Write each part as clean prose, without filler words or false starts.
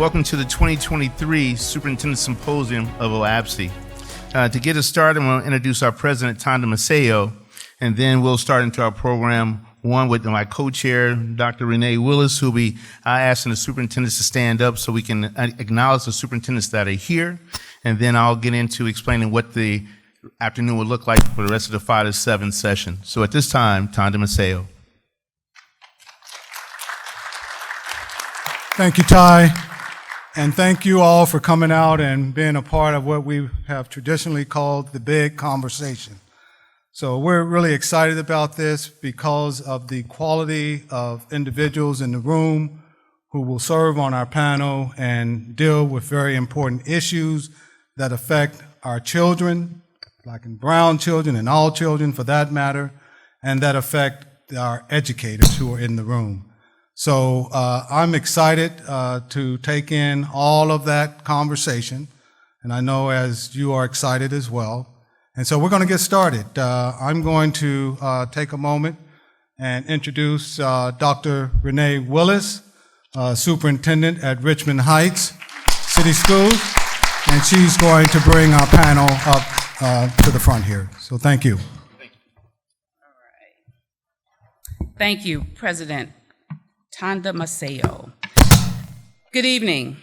welcome to the 2023 Superintendent Symposium of OABSE. To get us started, I'm going to introduce our president, Tanda Maceo, and then we'll start into our program one with my co-chair, Dr. Renee Willis, who will be asking the superintendents to stand up so we can acknowledge the superintendents that are here, and then I'll get into explaining what the afternoon will look like for the rest of the 5 to 7 session. So at this time, Tanda Maceo. Thank you, Ty, and thank you all for coming out and being a part of what we have traditionally called the big conversation. So we're really excited about this because of the quality of individuals in the room who will serve on our panel and deal with very important issues that affect our children, Black and brown children and all children for that matter, and that affect our educators who are in the room. So I'm excited to take in all of that conversation, and I know as you are excited as well. And so we're going to get started. I'm going to take a moment and introduce Dr. Renee Willis, Superintendent at Richmond Heights City Schools, and she's going to bring our panel up to the front here. So thank you. All right. Thank you, President Tanda Maceo. Good evening.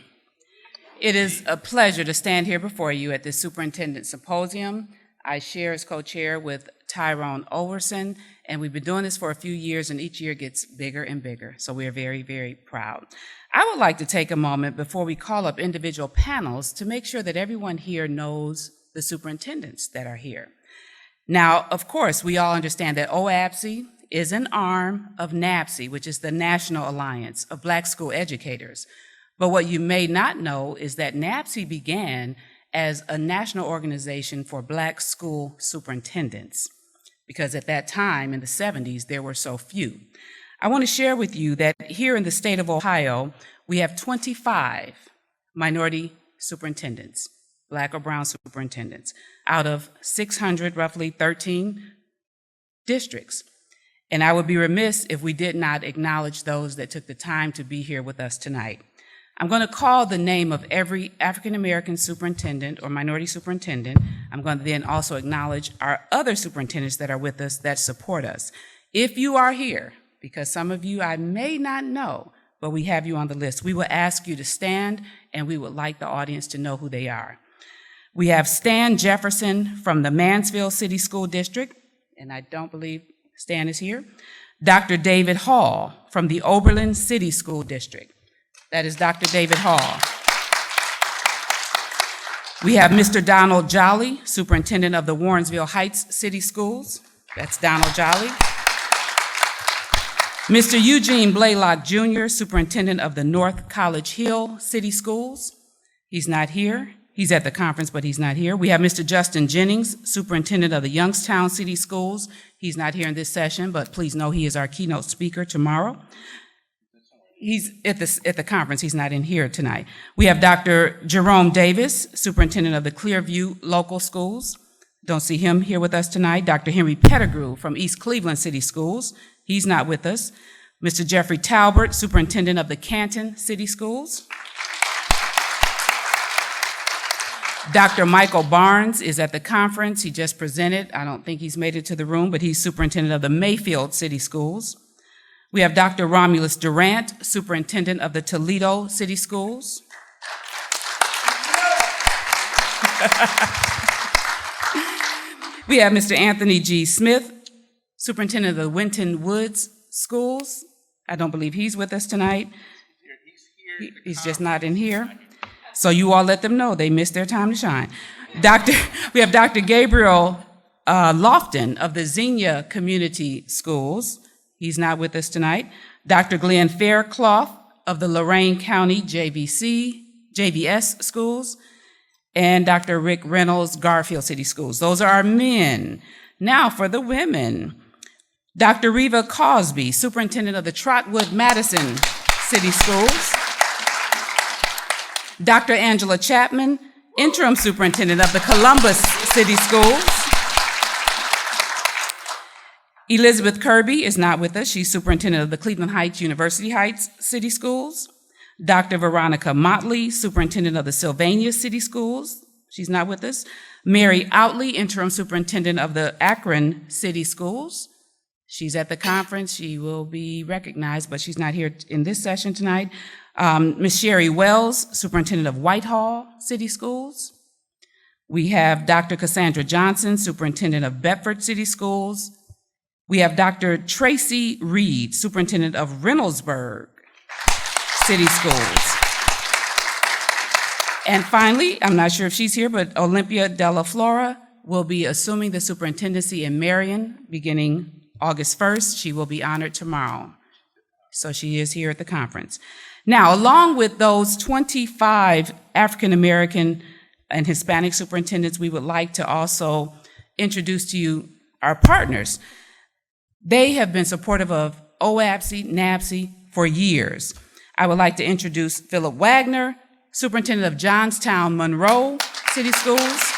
It is a pleasure to stand here before you at this Superintendent Symposium. I share as co-chair with Tyrone Overson, and we've been doing this for a few years, and each year gets bigger and bigger, so we're very, very proud. I would like to take a moment before we call up individual panels to make sure that everyone here knows the superintendents that are here. Now, of course, we all understand that OABSE is an arm of NABSE, which is the National Alliance of Black School Educators. But what you may not know is that NABSE began as a national organization for Black school superintendents, because at that time in the 70s, there were so few. I want to share with you that here in the state of Ohio, we have 25 minority superintendents, Black or brown superintendents, out of 600, roughly 13 districts. And I would be remiss if we did not acknowledge those that took the time to be here with us tonight. I'm going to call the name of every African-American superintendent or minority superintendent. I'm going to then also acknowledge our other superintendents that are with us that support us. If you are here, because some of you I may not know, but we have you on the list, we will ask you to stand, and we would like the audience to know who they are. We have Stan Jefferson from the Mansfield City School District, and I don't believe Stan is here. Dr. David Hall from the Oberlin City School District. That is Dr. David Hall. We have Mr. Donald Jolly, Superintendent of the Warrensville Heights City Schools. That's Donald Jolly. Mr. Eugene Blaylock Jr., Superintendent of the North College Hill City Schools. He's not here. He's at the conference, but he's not here. We have Mr. Justin Jennings, Superintendent of the Youngstown City Schools. He's not here in this session, but please know he is our keynote speaker tomorrow. He's at the conference. He's not in here tonight. We have Dr. Jerome Davis, Superintendent of the Clearview Local Schools. Don't see him here with us tonight. Dr. Henry Pettigrew from East Cleveland City Schools. He's not with us. Mr. Jeffrey Talbert, Superintendent of the Canton City Schools. Dr. Michael Barnes is at the conference. He just presented. I don't think he's made it to the room, but he's Superintendent of the Mayfield City Schools. We have Dr. Romulus Durant, Superintendent of the Toledo City Schools. We have Mr. Anthony G. Smith, Superintendent of the Winton Woods Schools. I don't believe he's with us tonight. He's just not in here. So you all let them know they missed their time to shine. We have Dr. Gabriel Lofton of the Xenia Community Schools. He's not with us tonight. Dr. Glenn Faircloth of the Lorain County JVS Schools, and Dr. Rick Reynolds, Garfield City Schools. Those are our men. Now for the women. Dr. Reva Cosby, Superintendent of the Trotwood Madison City Schools. Dr. Angela Chapman, Interim Superintendent of the Columbus City Schools. Elizabeth Kirby is not with us. She's Superintendent of the Cleveland Heights University Heights City Schools. Dr. Veronica Motley, Superintendent of the Sylvania City Schools. She's not with us. Mary Outley, Interim Superintendent of the Akron City Schools. She's at the conference. She will be recognized, but she's not here in this session tonight. Ms. Sherry Wells, Superintendent of Whitehall City Schools. We have Dr. Cassandra Johnson, Superintendent of Bedford City Schools. We have Dr. Tracy Reed, Superintendent of Reynoldsburg City Schools. And finally, I'm not sure if she's here, but Olympia Della Flora will be assuming the superintendency in Marion beginning August 1st. She will be honored tomorrow. So she is here at the conference. Now, along with those 25 African American and Hispanic superintendents, we would like to also introduce to you our partners. They have been supportive of OABSE, NABSE for years. I would like to introduce Philip Wagner, Superintendent of Johnstown Monroe City Schools,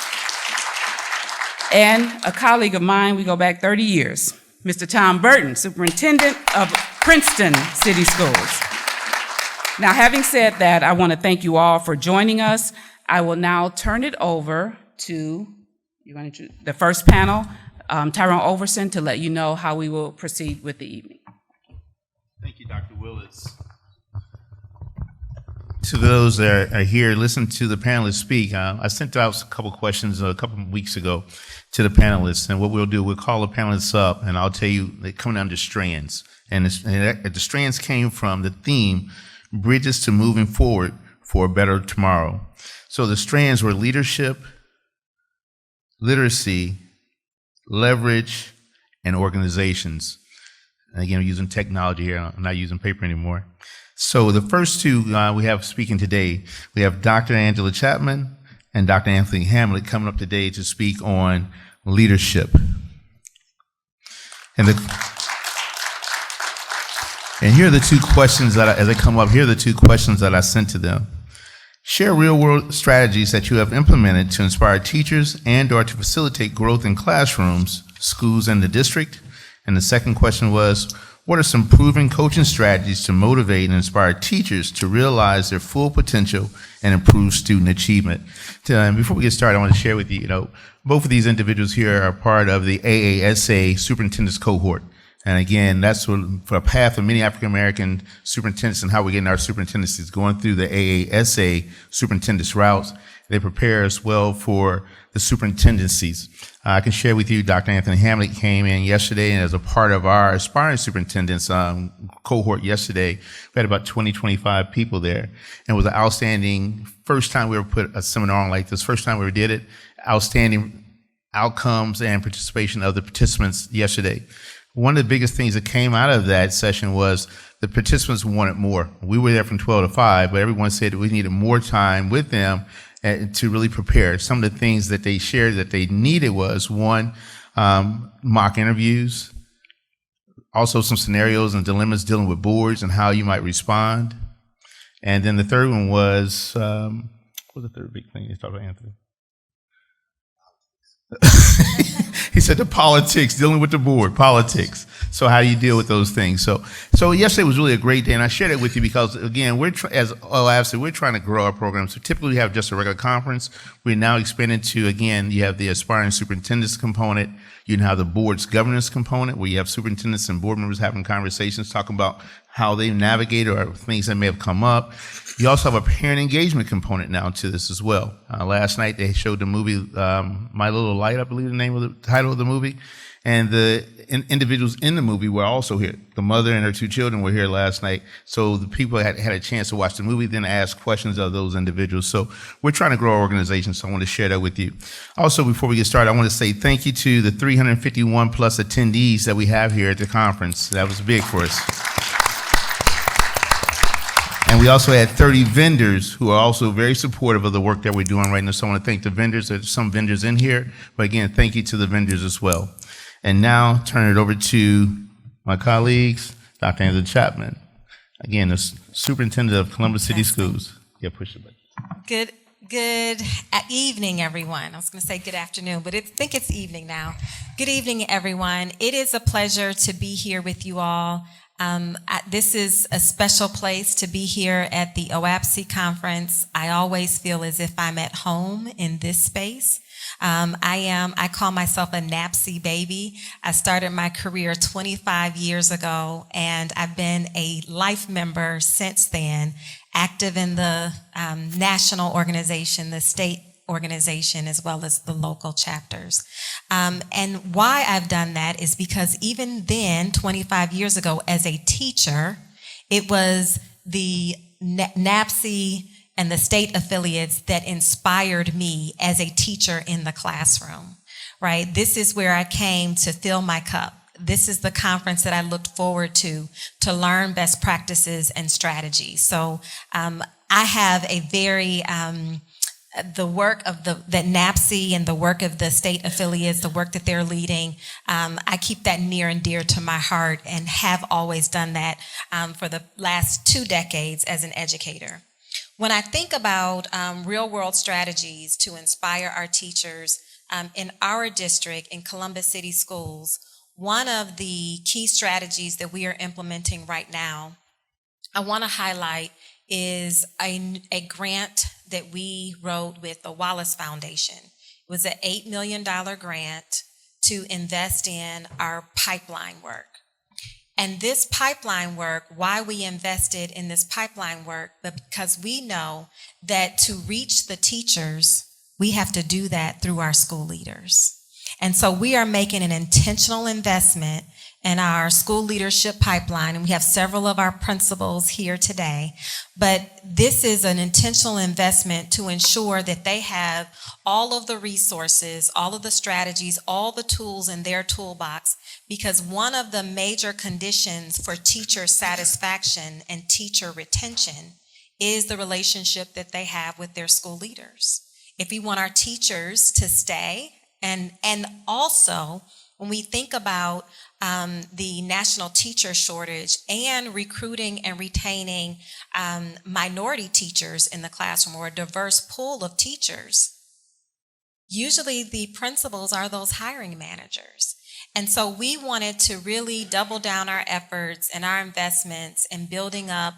and a colleague of mine, we go back 30 years, Mr. Tom Burton, Superintendent of Princeton City Schools. Now, having said that, I want to thank you all for joining us. I will now turn it over to the first panel, Tyrone Overson, to let you know how we will proceed with the evening. Thank you, Dr. Willis. To those that are here, listen to the panelists speak. I sent out a couple questions a couple of weeks ago to the panelists, and what we'll do, we'll call the panelists up, and I'll tell you, they come down to strands. And the strands came from the theme, Bridges to Moving Forward for a Better Tomorrow. So the strands were leadership, literacy, leverage, and organizations. And again, I'm using technology here. I'm not using paper anymore. So the first two we have speaking today, we have Dr. Angela Chapman and Dr. Anthony Hamlet coming up today to speak on leadership. And here are the two questions that, as they come up, here are the two questions that I sent to them. Share real-world strategies that you have implemented to inspire teachers and/or to facilitate growth in classrooms, schools, and the district. And the second question was, what are some proven coaching strategies to motivate and inspire teachers to realize their full potential and improve student achievement? Before we get started, I want to share with you, both of these individuals here are part of the AASA Superintendent's Cohort. And again, that's for a path of many African-American superintendents and how we're getting our superintendencies going through the AASA superintendent's routes. They prepare us well for the superintendencies. I can share with you, Dr. Anthony Hamlet came in yesterday, and as a part of our aspiring superintendents cohort yesterday, we had about 20, 25 people there. And it was an outstanding, first time we ever put a seminar on like this, first time we ever did it, outstanding outcomes and participation of the participants yesterday. One of the biggest things that came out of that session was the participants wanted more. We were there from 12 to 5, but everyone said that we needed more time with them to really prepare. Some of the things that they shared that they needed was, one, mock interviews, also some scenarios and dilemmas dealing with boards and how you might respond. And then the third one was, what was the third big thing you talked about, Anthony? He said the politics, dealing with the board, politics. So how do you deal with those things? So yesterday was really a great day, and I shared it with you because, again, as OABSE, we're trying to grow our program. So typically we have just a regular conference. We're now expanding to, again, you have the aspiring superintendents component. You have the board's governance component, where you have superintendents and board members having conversations, talking about how they navigate or things that may have come up. You also have a parent engagement component now to this as well. Last night they showed the movie My Little Light, I believe the name of the title of the movie, and the individuals in the movie were also here. The mother and her two children were here last night, so the people had a chance to watch the movie, then ask questions of those individuals. So we're trying to grow our organization, so I want to share that with you. Also, before we get started, I want to say thank you to the 351 plus attendees that we have here at the conference. That was big for us. And we also had 30 vendors who are also very supportive of the work that we're doing right now. So I want to thank the vendors. There's some vendors in here, but again, thank you to the vendors as well. And now turn it over to my colleagues, Dr. Angela Chapman. Again, the superintendent of Columbus City Schools. Yeah, push it back. Good evening, everyone. I was going to say good afternoon, but I think it's evening now. Good evening, everyone. It is a pleasure to be here with you all. This is a special place to be here at the OABSE conference. I always feel as if I'm at home in this space. I call myself a NAPSE baby. I started my career 25 years ago, and I've been a life member since then, active in the national organization, the state organization, as well as the local chapters. And why I've done that is because even then, 25 years ago, as a teacher, it was the NAPSE and the state affiliates that inspired me as a teacher in the classroom, right? This is where I came to fill my cup. This is the conference that I looked forward to learn best practices and strategies. So I have a very, the work of the NAPSE and the work of the state affiliates, the work that they're leading, I keep that near and dear to my heart and have always done that for the last 2 decades as an educator. When I think about real-world strategies to inspire our teachers in our district, in Columbus City Schools, one of the key strategies that we are implementing right now, I want to highlight is a grant that we wrote with the Wallace Foundation. It was an $8 million grant to invest in our pipeline work. And this pipeline work, why we invested in this pipeline work, but because we know that to reach the teachers, we have to do that through our school leaders. And so we are making an intentional investment in our school leadership pipeline, and we have several of our principals here today. But this is an intentional investment to ensure that they have all of the resources, all of the strategies, all the tools in their toolbox, because one of the major conditions for teacher satisfaction and teacher retention is the relationship that they have with their school leaders. If we want our teachers to stay, and also when we think about the national teacher shortage and recruiting and retaining minority teachers in the classroom, or a diverse pool of teachers, usually the principals are those hiring managers. And so we wanted to really double down our efforts and our investments in building up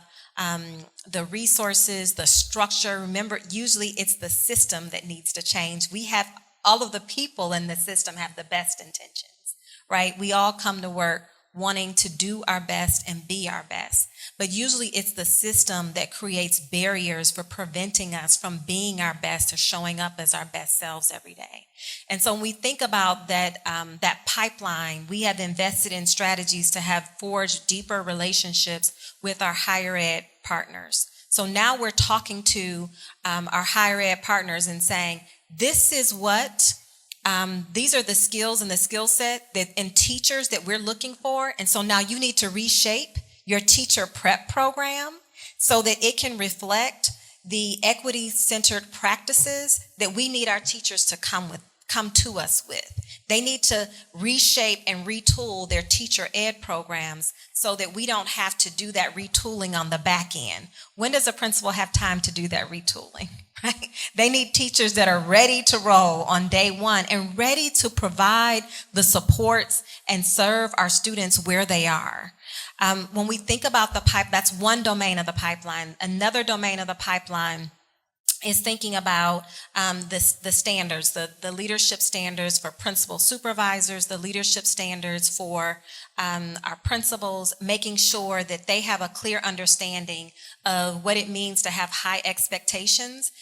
the resources, the structure. Remember, usually it's the system that needs to change. We have all of the people in the system have the best intentions, right? We all come to work wanting to do our best and be our best. But usually it's the system that creates barriers for preventing us from being our best or showing up as our best selves every day. And so when we think about that, that pipeline, we have invested in strategies to have forged deeper relationships with our higher ed partners. So now we're talking to our higher ed partners and saying, this is what these are the skills and the skill set that and teachers that we're looking for. And so now you need to reshape your teacher prep program so that it can reflect the equity-centered practices that we need our teachers to come to us with. They need to reshape and retool their teacher ed programs so that we don't have to do that retooling on the back end. When does a principal have time to do that retooling? Right? They need teachers that are ready to roll on day one and ready to provide the supports and serve our students where they are. When we think about the pipe, that's one domain of the pipeline. Another domain of the pipeline is thinking about the standards, the leadership standards for principal supervisors, the leadership standards for our principals, making sure that they have a clear understanding of what it means to have high expectations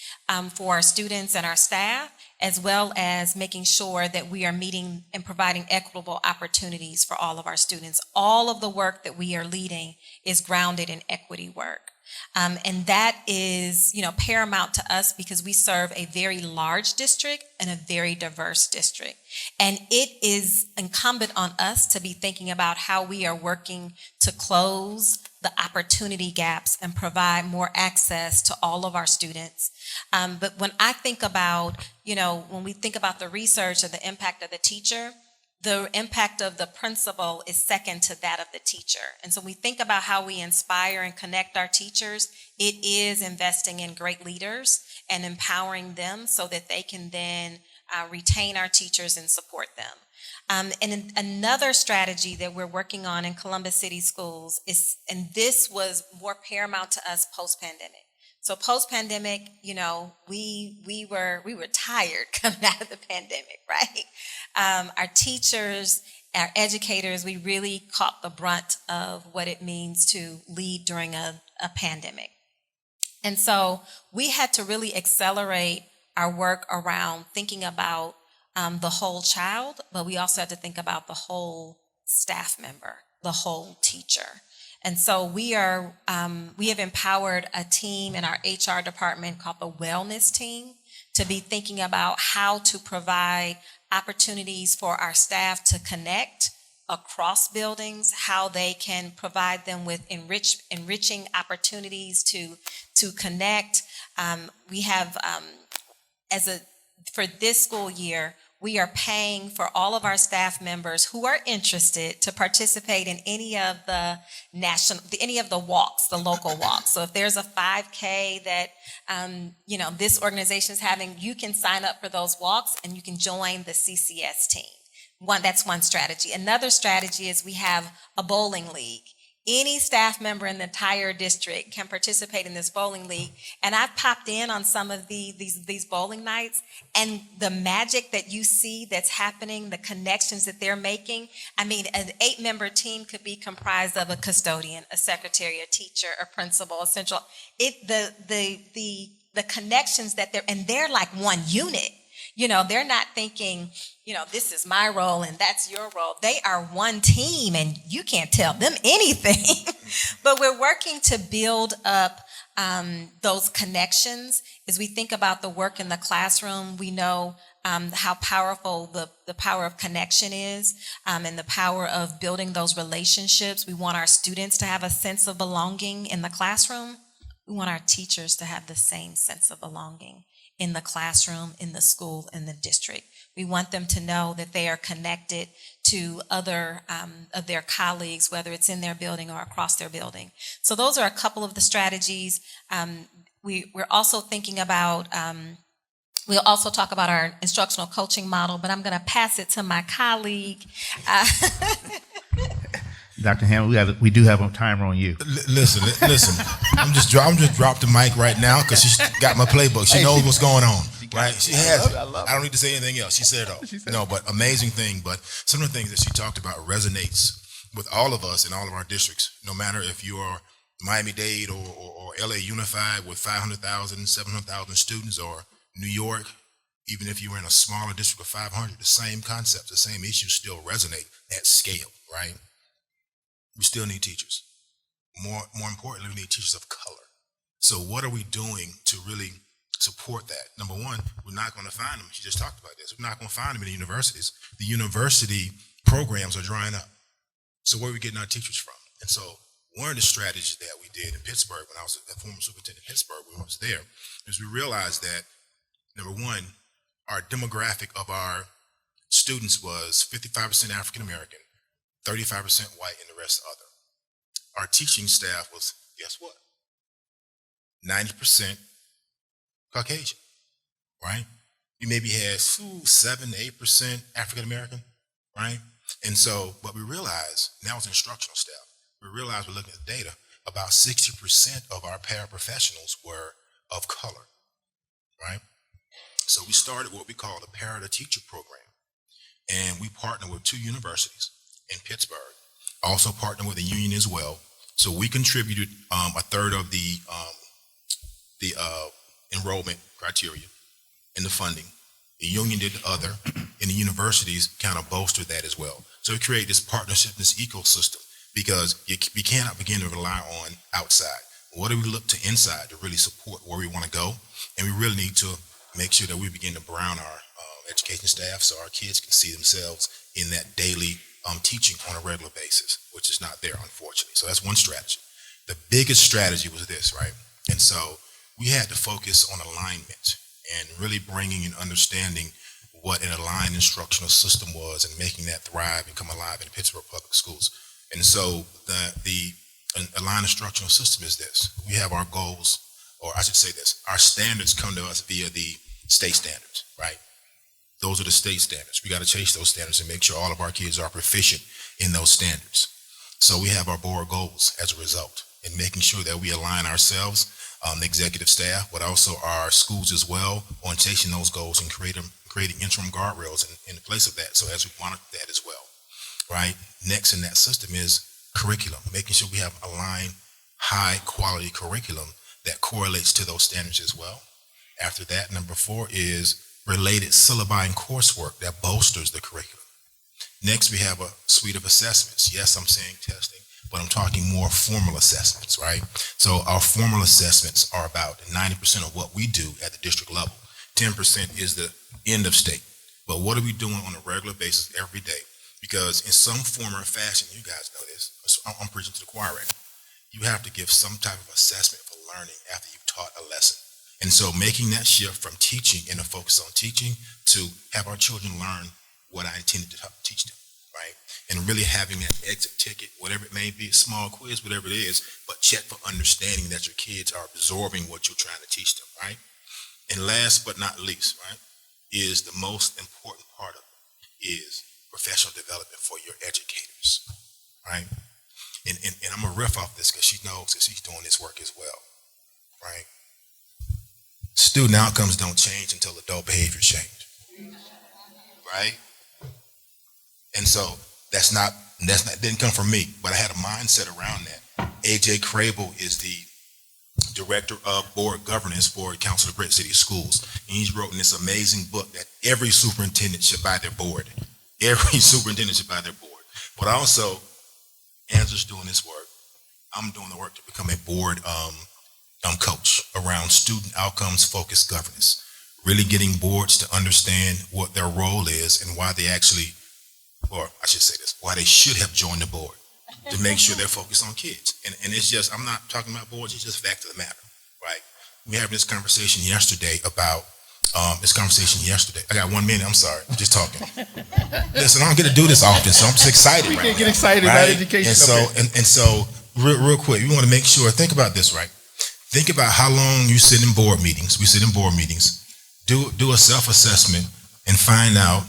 for our students and our staff, as well as making sure that we are meeting and providing equitable opportunities for all of our students. All of the work that we are leading is grounded in equity work. And that is, paramount to us because we serve a very large district and a very diverse district. And it is incumbent on us to be thinking about how we are working to close the opportunity gaps and provide more access to all of our students. But when I think about, when we think about the research of the impact of the teacher, the impact of the principal is second to that of the teacher. And so when we think about how we inspire and connect our teachers, it is investing in great leaders and empowering them so that they can then retain our teachers and support them. Another strategy that we're working on in Columbus City Schools is, and this was more paramount to us post-pandemic. So post-pandemic, we were tired coming out of the pandemic, right? Our teachers, our educators, we really caught the brunt of what it means to lead during a pandemic. And so we had to really accelerate our work around thinking about the whole child, but we also had to think about the whole staff member, the whole teacher. And so we have empowered a team in our HR department called the Wellness Team to be thinking about how to provide opportunities for our staff to connect across buildings, how they can provide them with enriching opportunities to connect. We have, for this school year, we are paying for all of our staff members who are interested to participate in any of the walks, the local walks. So if there's a 5K that, this organization is having, you can sign up for those walks and you can join the CCS team. That's one strategy. Another strategy is we have a bowling league. Any staff member in the entire district can participate in this bowling league. And I've popped in on some of these bowling nights, and the magic that you see that's happening, the connections that they're making. I mean, an 8-member team could be comprised of a custodian, a secretary, a teacher, a principal, a central. The connections that they're like one unit. They're not thinking, this is my role and that's your role. They are one team and you can't tell them anything. But we're working to build up those connections. As we think about the work in the classroom, we know how powerful the power of connection is, and the power of building those relationships. We want our students to have a sense of belonging in the classroom. We want our teachers to have the same sense of belonging in the classroom, in the school, in the district. We want them to know that they are connected to other of their colleagues, whether it's in their building or across their building. So those are a couple of the strategies. We're also thinking about, we'll also talk about our instructional coaching model, but I'm going to pass it to my colleague. Dr. Hammond, we do have a timer on you. Listen. I'm just dropped the mic right now because she's got my playbook. She knows what's going on, right? She has it. I don't need to say anything else. She said it all. No, but amazing thing. But some of the things that she talked about resonates with all of us in all of our districts, no matter if you are Miami-Dade or LA Unified with 500,000, 700,000 students, or New York, even if you were in a smaller district of 500, the same concepts, the same issues still resonate at scale, right? We still need teachers. More importantly, we need teachers of color. So what are we doing to really support that? Number one, we're not going to find them. She just talked about this. We're not going to find them in the universities. The university programs are drying up. So where are we getting our teachers from? And so one of the strategies that we did in Pittsburgh, when I was a former superintendent in Pittsburgh, when I was there, is we realized that, number one, our demographic of our students was 55% African-American, 35% white, and the rest other. Our teaching staff was, guess what? 90% Caucasian, right? You maybe had 7 to 8% African American, right? And so what we realized, now as instructional staff, we realized we're looking at the data, about 60% of our paraprofessionals were of color, right? So we started what we call the Parity Teacher Program. And we partnered with 2 universities in Pittsburgh, also partnered with a union as well. So we contributed a third of the enrollment criteria and the funding. The union did the other, and the universities kind of bolstered that as well. So we created this partnership, this ecosystem, because we cannot begin to rely on outside. What do we look to inside to really support where we want to go? And we really need to make sure that we begin to brown our education staff so our kids can see themselves in that daily teaching on a regular basis, which is not there, unfortunately. So that's one strategy. The biggest strategy was this, right? And so we had to focus on alignment and really bringing and understanding what an aligned instructional system was and making that thrive and come alive in Pittsburgh Public Schools. And so the aligned instructional system is this. We have our goals, or I should say this, our standards come to us via the state standards, right? Those are the state standards. We got to chase those standards and make sure all of our kids are proficient in those standards. So we have our board goals as a result, and making sure that we align ourselves, the executive staff, but also our schools as well, on chasing those goals and creating interim guardrails in place of that. So as we monitor that as well, right? Next in that system is curriculum, making sure we have aligned high quality curriculum that correlates to those standards as well. After that, number 4 is related syllabi and coursework that bolsters the curriculum. Next, we have a suite of assessments. Yes, I'm saying testing, but I'm talking more formal assessments, right? So our formal assessments are about 90% of what we do at the district level. 10% is the end of state. But what are we doing on a regular basis every day? Because in some form or fashion, you guys know this, I'm preaching to the choir right now, you have to give some type of assessment for learning after you've taught a lesson. And so making that shift from teaching and a focus on teaching to have our children learn what I intended to teach them, right? And really having that exit ticket, whatever it may be, a small quiz, whatever it is, but check for understanding that your kids are absorbing what you're trying to teach them, right? And last but not least, right, is the most important part of it is professional development for your educators, right? And I'm going to riff off this because she knows that she's doing this work as well, right? Student outcomes don't change until adult behavior change, right? And so that's not didn't come from me, but I had a mindset around that. A.J. Crable is the director of board governance for Council of Great City Schools. And he's written this amazing book that every superintendent should buy their board. Every superintendent should buy their board. But also, Angela's doing this work. I'm doing the work to become a board coach around student outcomes focused governance. Really getting boards to understand what their role is and why they actually, or I should say this, why they should have joined the board to make sure they're focused on kids. And it's just, I'm not talking about boards, it's just fact of the matter, right? We had this conversation yesterday about, I got 1 minute, I'm sorry, I'm just talking. Listen, I don't get to do this often, so I'm just excited right now. We get excited about education. And so, real quick, we want to make sure, think about this, right? Think about how long you sit in board meetings. We sit in board meetings. Do a self-assessment and find out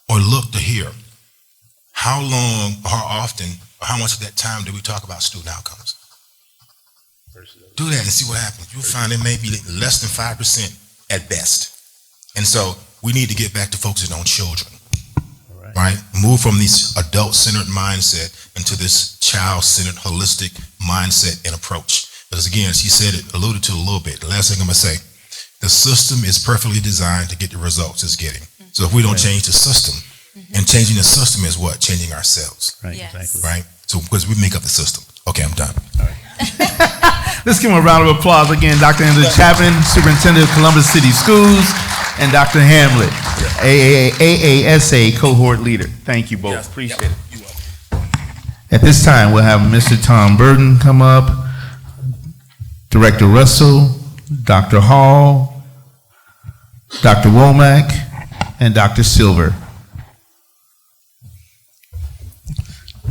or look to hear how long, how often, or how much of that time do we talk about student outcomes? Do that and see what happens. You'll find it may be less than 5% at best. And so we need to get back to focusing on children, right? Move from this adult-centered mindset into this child-centered, holistic mindset and approach. Because again, she said it, alluded to a little bit. The last thing I'm going to say, the system is perfectly designed to get the results it's getting. So if we don't change the system, and changing the system is what? Changing ourselves. Right, Yes. exactly. Right? So because we make up the system. Okay, I'm done. Let's give him a round of applause again. Dr. Angela Chapman, Superintendent of Columbus City Schools, and Dr. Hamlet, AASA Cohort Leader. Thank you both. Appreciate it. You're welcome. At this time, we'll have Mr. Tom Burton come up, Director Russell, Dr. Hall, Dr. Womack, and Dr. Silver.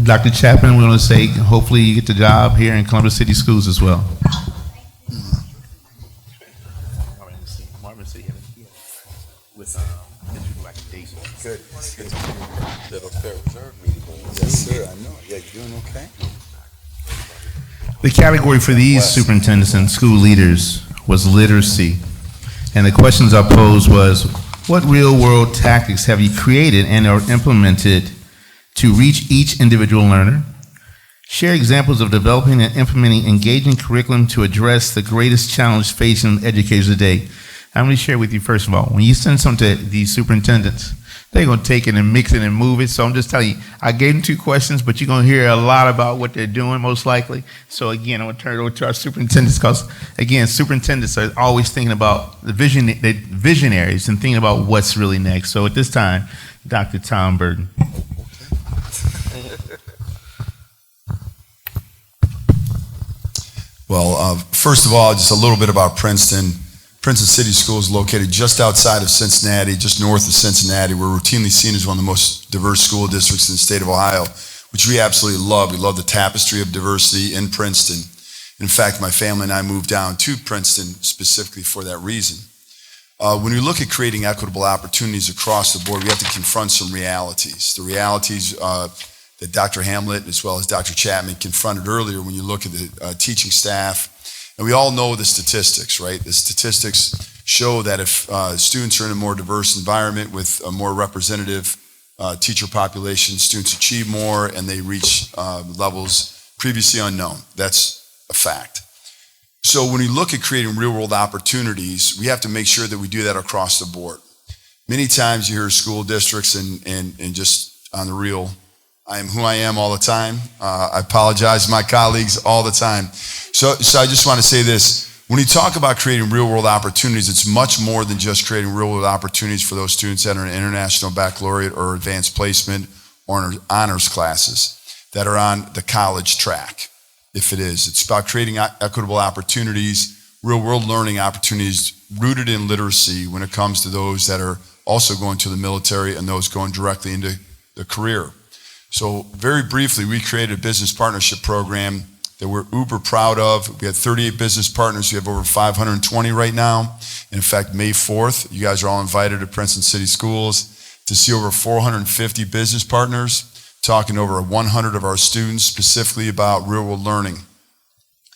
Dr. Chapman, we're going to say hopefully you get the job here in Columbus City Schools as well. Good. Little Federal Reserve meeting. Yes, sir. I know. Yeah, you doing okay? The category for these superintendents and school leaders was literacy. And the questions I posed was, what real-world tactics have you created and or implemented to reach each individual learner? Share examples of developing and implementing engaging curriculum to address the greatest challenge facing educators today. I'm going to share with you, first of all, when you send something to these superintendents, they're going to take it and mix it and move it. So I'm just telling you, I gave them 2 questions, but you're going to hear a lot about what they're doing, most likely. So again, I'm going to turn it over to our superintendents because, again, superintendents are always thinking about the visionaries and thinking about what's really next. So at this time, Dr. Tom Burton. Well, first of all, just a little bit about Princeton. Princeton City Schools is located just outside of Cincinnati, just north of Cincinnati. We're routinely seen as one of the most diverse school districts in the state of Ohio, which we absolutely love. We love the tapestry of diversity in Princeton. In fact, my family and I moved down to Princeton specifically for that reason. When we look at creating equitable opportunities across the board, we have to confront some realities. The realities that Dr. Hamlet as well as Dr. Chapman confronted earlier when you look at the teaching staff. And we all know the statistics, right? The statistics show that if students are in a more diverse environment with a more representative teacher population, students achieve more and they reach levels previously unknown. That's a fact. So when we look at creating real-world opportunities, we have to make sure that we do that across the board. Many times you hear school districts and just on the real, I am who I am all the time. I apologize to my colleagues all the time. So I just want to say this. When you talk about creating real-world opportunities, it's much more than just creating real-world opportunities for those students that are in international baccalaureate or advanced placement or honors classes that are on the college track, if it is. It's about creating equitable opportunities, real-world learning opportunities rooted in literacy when it comes to those that are also going to the military and those going directly into the career. So very briefly, we created a business partnership program that we're uber proud of. We had 38 business partners. We have over 520 right now. In fact, May 4th, you guys are all invited to Princeton City Schools to see over 450 business partners talking to over 100 of our students specifically about real-world learning.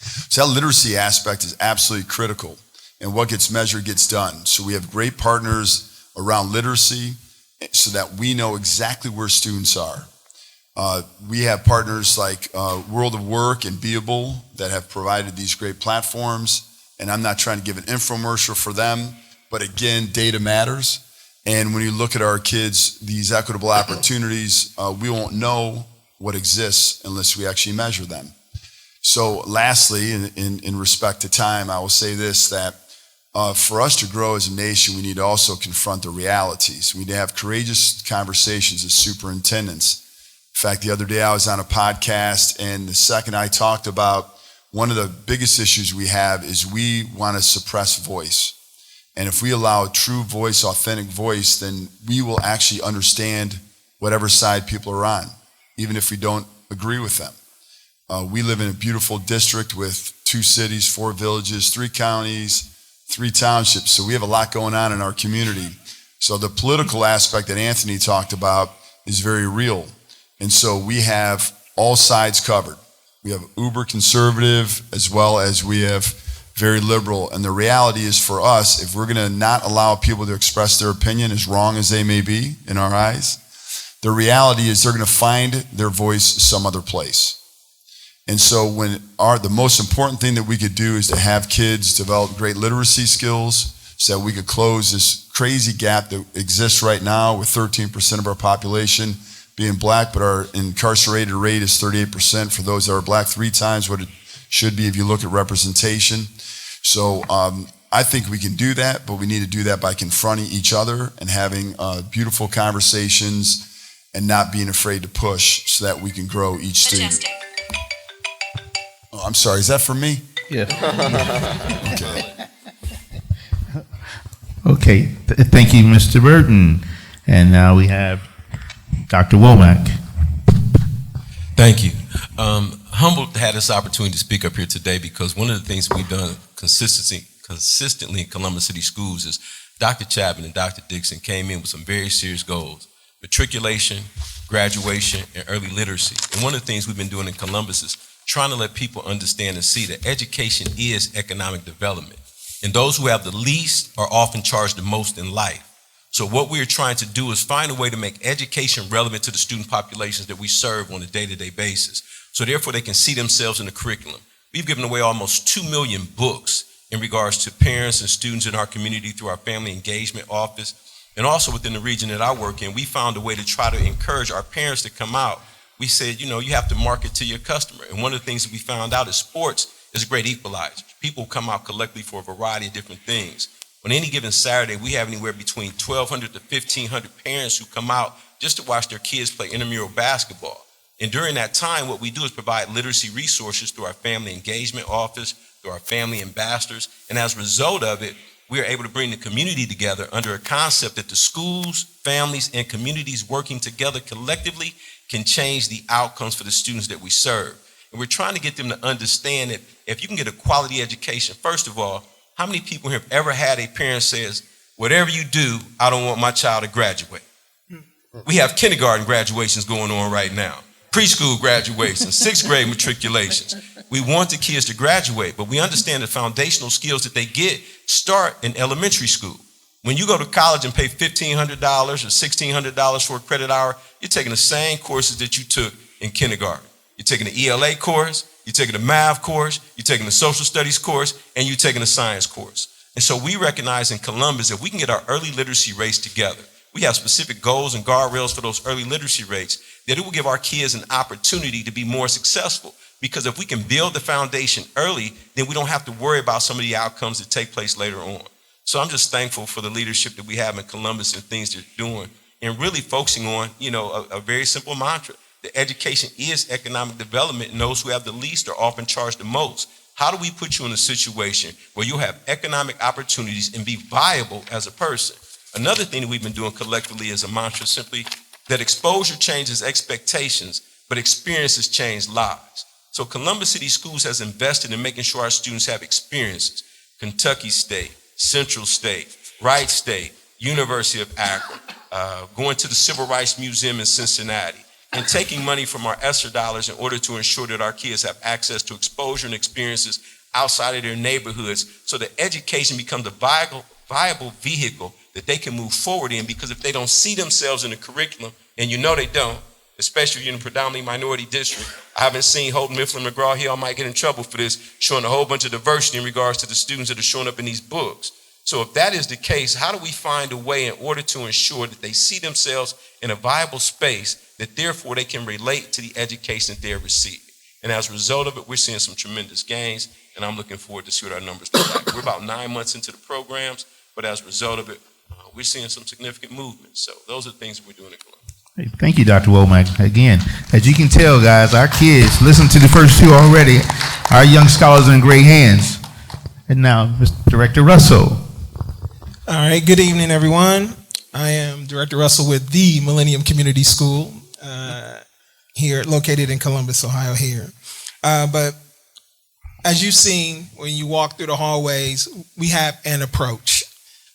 So that literacy aspect is absolutely critical, and what gets measured gets done. So we have great partners around literacy so that we know exactly where students are. We have partners like World of Work and Beable that have provided these great platforms, and I'm not trying to give an infomercial for them, but again, data matters. And when you look at our kids, these equitable opportunities, we won't know what exists unless we actually measure them. So lastly, in respect to time, I will say this, that for us to grow as a nation, we need to also confront the realities. We need to have courageous conversations as superintendents. In fact, the other day I was on a podcast, and the second I talked about one of the biggest issues we have is we want to suppress voice. And if we allow true voice, authentic voice, then we will actually understand whatever side people are on, even if we don't agree with them. We live in a beautiful district with 2 cities, 4 villages, 3 counties, 3 townships. So we have a lot going on in our community. So the political aspect that Anthony talked about is very real. And so we have all sides covered. We have uber conservative as well as we have very liberal. And the reality is for us, if we're going to not allow people to express their opinion, as wrong as they may be in our eyes, the reality is they're going to find their voice some other place. And so the most important thing that we could do is to have kids develop great literacy skills so that we could close this crazy gap that exists right now with 13% of our population being black, but our incarcerated rate is 38% for those that are black, 3 times what it should be if you look at representation. So I think we can do that, but we need to do that by confronting each other and having beautiful conversations and not being afraid to push so that we can grow each student. Oh, I'm sorry, is that for me? Yeah. Okay. Okay. Thank you, Mr. Burton. And now we have Dr. Womack. Thank you. Humbled to have this opportunity to speak up here today because one of the things we've done consistently in Columbus City Schools is Dr. Chapman and Dr. Dixon came in with some very serious goals: matriculation, graduation, and early literacy. And one of the things we've been doing in Columbus is trying to let people understand and see that education is economic development. And those who have the least are often charged the most in life. So what we are trying to do is find a way to make education relevant to the student populations that we serve on a day-to-day basis. So therefore they can see themselves in the curriculum. We've given away almost 2 million books in regards to parents and students in our community through our family engagement office. And also within the region that I work in, we found a way to try to encourage our parents to come out. We said, you have to market to your customer. And one of the things that we found out is sports is a great equalizer. People come out collectively for a variety of different things. On any given Saturday, we have anywhere between 1,200 to 1,500 parents who come out just to watch their kids play intramural basketball. And during that time, what we do is provide literacy resources through our family engagement office, through our family ambassadors. And as a result of it, we are able to bring the community together under a concept that the schools, families, and communities working together collectively can change the outcomes for the students that we serve. And we're trying to get them to understand that if you can get a quality education, first of all, how many people here have ever had a parent says, whatever you do, I don't want my child to graduate. We have kindergarten graduations going on right now, preschool graduations, sixth grade matriculations. We want the kids to graduate, but we understand the foundational skills that they get start in elementary school. When you go to college and pay $1,500 or $1,600 for a credit hour, you're taking the same courses that you took in kindergarten. You're taking the ELA course, you're taking the math course, you're taking the social studies course, and you're taking the science course. And so we recognize in Columbus that we can get our early literacy rates together. We have specific goals and guardrails for those early literacy rates that it will give our kids an opportunity to be more successful. Because if we can build the foundation early, then we don't have to worry about some of the outcomes that take place later on. So I'm just thankful for the leadership that we have in Columbus and things they're doing and really focusing on, a very simple mantra. The education is economic development, and those who have the least are often charged the most. How do we put you in a situation where you'll have economic opportunities and be viable as a person? Another thing that we've been doing collectively is a mantra simply that exposure changes expectations, but experiences change lives. So Columbus City Schools has invested in making sure our students have experiences. Kentucky State, Central State, Wright State, University of Akron, going to the Civil Rights Museum in Cincinnati, and taking money from our ESSER dollars in order to ensure that our kids have access to exposure and experiences outside of their neighborhoods so that education becomes a viable vehicle that they can move forward in, because if they don't see themselves in the curriculum, and they don't, especially if you're in a predominantly minority district. I haven't seen Holden, Mifflin, McGraw-Hill, I might get in trouble for this, showing a whole bunch of diversity in regards to the students that are showing up in these books. So if that is the case, how do we find a way in order to ensure that they see themselves in a viable space, that therefore they can relate to the education that they're receiving? And as a result of it, we're seeing some tremendous gains, and I'm looking forward to see what our numbers look like. We're about 9 months into the programs, but as a result of it, we're seeing some significant movement. So those are the things that we're doing in Columbus. Hey, thank you, Dr. Womack. Again, as you can tell, guys, our kids, listen to the first two already, our young scholars are in great hands. And now, Mr. Director Russell. All right, good evening, everyone. I am Director Russell with the Millennium Community School here, located in Columbus, Ohio here. But as you've seen, when you walk through the hallways, we have an approach.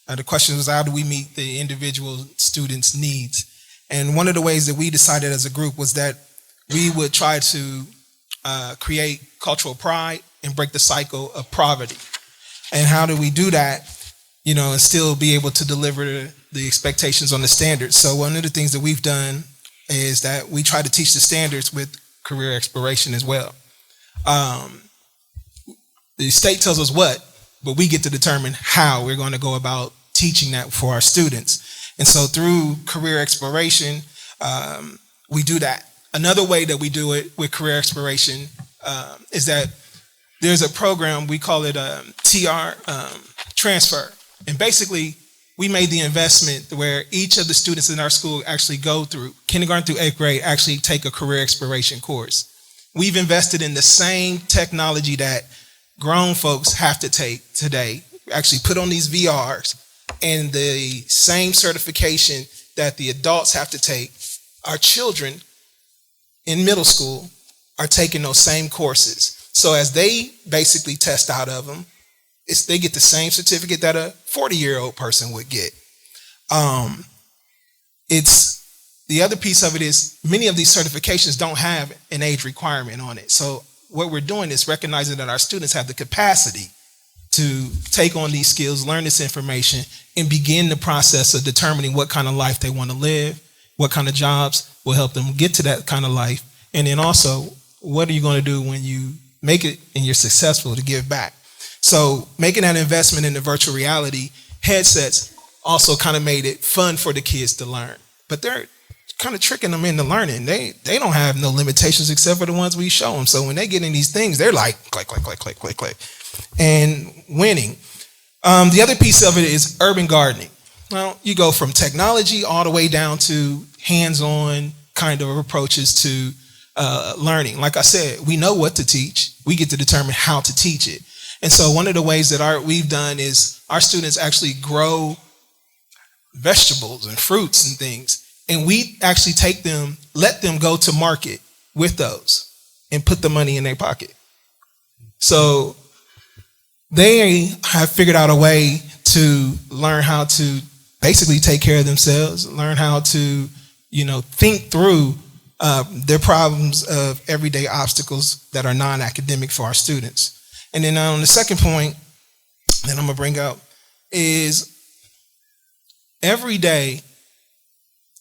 The question was, how do we meet the individual students' needs? And one of the ways that we decided as a group was that we would try to create cultural pride and break the cycle of poverty. And how do we do that, and still be able to deliver the expectations on the standards? So one of the things that we've done is that we try to teach the standards with career exploration as well. The state tells us what, but we get to determine how we're going to go about teaching that for our students. And so through career exploration, we do that. Another way that we do it with career exploration is that there's a program, we call it TR Transfer. And basically, we made the investment where each of the students in our school actually go through kindergarten through 8th grade, actually take a career exploration course. We've invested in the same technology that grown folks have to take today, actually put on these VRs, and the same certification that the adults have to take. Our children in middle school are taking those same courses. So as they basically test out of them, they get the same certificate that a 40-year-old person would get. The other piece of it is many of these certifications don't have an age requirement on it. So what we're doing is recognizing that our students have the capacity to take on these skills, learn this information, and begin the process of determining what kind of life they want to live, what kind of jobs will help them get to that kind of life, and then also, what are you going to do when you make it and you're successful to give back? So making that investment in the virtual reality headsets also kind of made it fun for the kids to learn. But they're kind of tricking them into learning. They don't have no limitations except for the ones we show them. So when they get in these things, they're like, click, click, click, click, click, click, and winning. The other piece of it is urban gardening. Well, you go from technology all the way down to hands-on kind of approaches to learning. Like I said, we know what to teach. We get to determine how to teach it. And so one of the ways that we've done is our students actually grow vegetables and fruits and things. And we actually take them, let them go to market with those and put the money in their pocket. So they have figured out a way to learn how to basically take care of themselves, learn how to, think through their problems of everyday obstacles that are non-academic for our students. And then on the second point that I'm going to bring up is every day,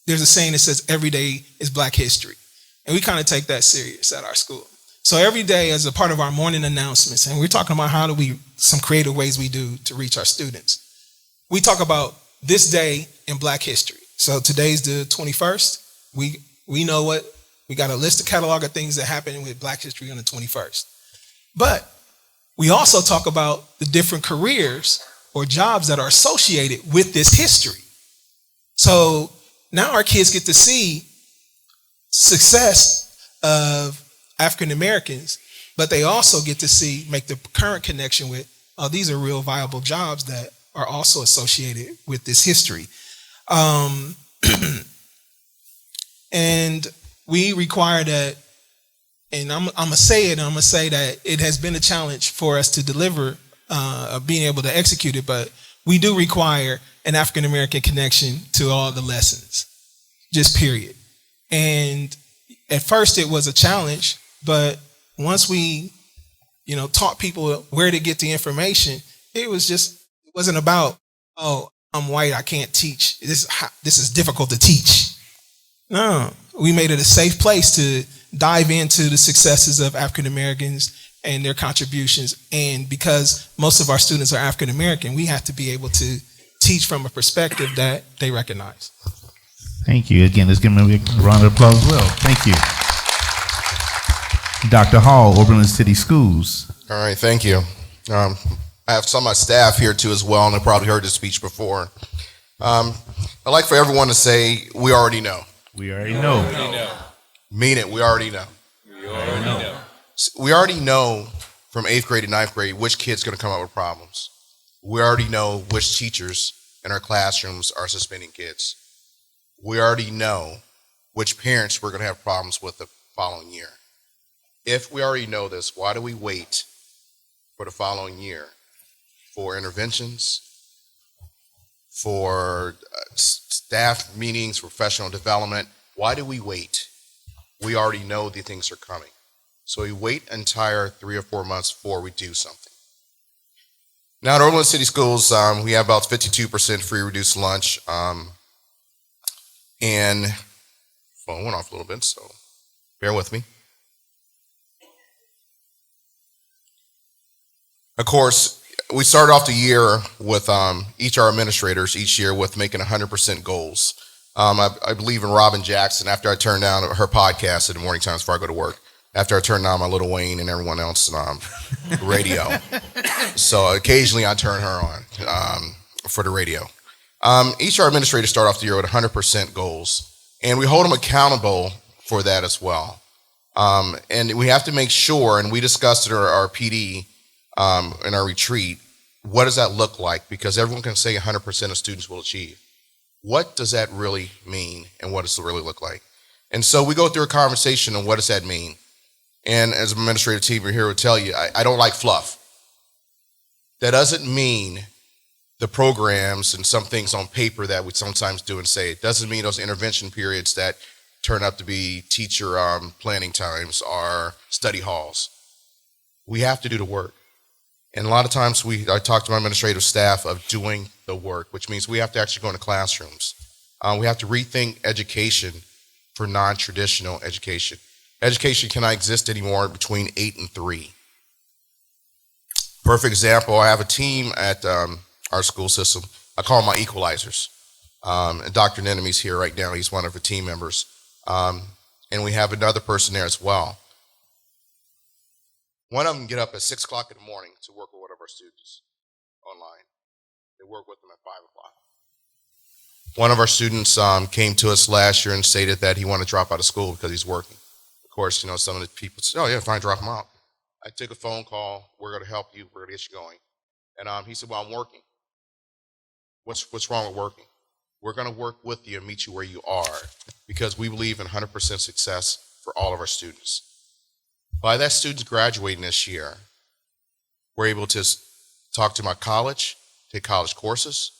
there's a saying that says every day is Black History. And we kind of take that serious at our school. So every day as a part of our morning announcements, and we're talking about some creative ways we do to reach our students. We talk about this day in Black history. So today's the 21st. We know we got a list of catalog of things that happen with Black history on the 21st. But we also talk about the different careers or jobs that are associated with this history. So now our kids get to see success of African Americans, but they also get to make the current connection with, these are real viable jobs that are also associated with this history. And we require that, and I'm going to say it, and I'm going to say that it has been a challenge for us to deliver, being able to execute it, but we do require an African American connection to all the lessons, just period. And at first it was a challenge, but once we, taught people where to get the information, it wasn't about, oh, I'm white, I can't teach. This is difficult to teach. No, we made it a safe place to dive into the successes of African Americans and their contributions. And because most of our students are African American, we have to be able to teach from a perspective that they recognize. Thank you. Again, let's give him a round of applause as well. Thank you. Dr. Hall, Oberlin City Schools. All right, thank you. I have some of my staff here too as well, and they probably heard this speech before. I'd like for everyone to say, we already know. We already know. Mean it, we already know. We already know from 8th grade to 9th grade which kid's going to come up with problems. We already know which teachers in our classrooms are suspending kids. We already know which parents we're going to have problems with the following year. If we already know this, why do we wait for the following year for interventions, for staff meetings, professional development? Why do we wait? We already know the things are coming. So we wait entire 3 or 4 months before we do something. Now at Oberlin City Schools, we have about 52% free reduced lunch. And phone went off a little bit, so bear with me. Of course, we started off the year with each of our administrators each year with making 100% goals. I believe in Robin Jackson. After I turn down her podcast at the morning times before I go to work, after I turn down my Lil Wayne and everyone else radio. So occasionally I turn her on for the radio. Each of our administrators start off the year with 100% goals, and we hold them accountable for that as well. And we have to make sure, and we discussed it at our PD in our retreat, what does that look like? Because everyone can say 100% of students will achieve. What does that really mean, and what does it really look like? And so we go through a conversation on what does that mean. And as an administrative team, we're here to tell you, I don't like fluff. That doesn't mean the programs and some things on paper that we sometimes do and say. It doesn't mean those intervention periods that turn out to be teacher planning times or study halls. We have to do the work. And a lot of times I talk to my administrative staff of doing the work, which means we have to actually go into classrooms. We have to rethink education for non-traditional education. Education cannot exist anymore between 8 and 3. Perfect example, I have a team at our school system. I call them my equalizers. And Dr. Nenemy's here right now. He's one of the team members. And we have another person there as well. One of them get up at 6 o'clock in the morning to work with one of our students online. They work with them at 5 o'clock. One of our students came to us last year and stated that he wanted to drop out of school because he's working. Of course, some of the people said, oh yeah, fine, drop him out. I took a phone call, we're going to help you, we're going to get you going. And he said, well, I'm working. What's wrong with working? We're going to work with you and meet you where you are because we believe in 100% success for all of our students. By that student's graduating this year, we're able to talk to my college, take college courses,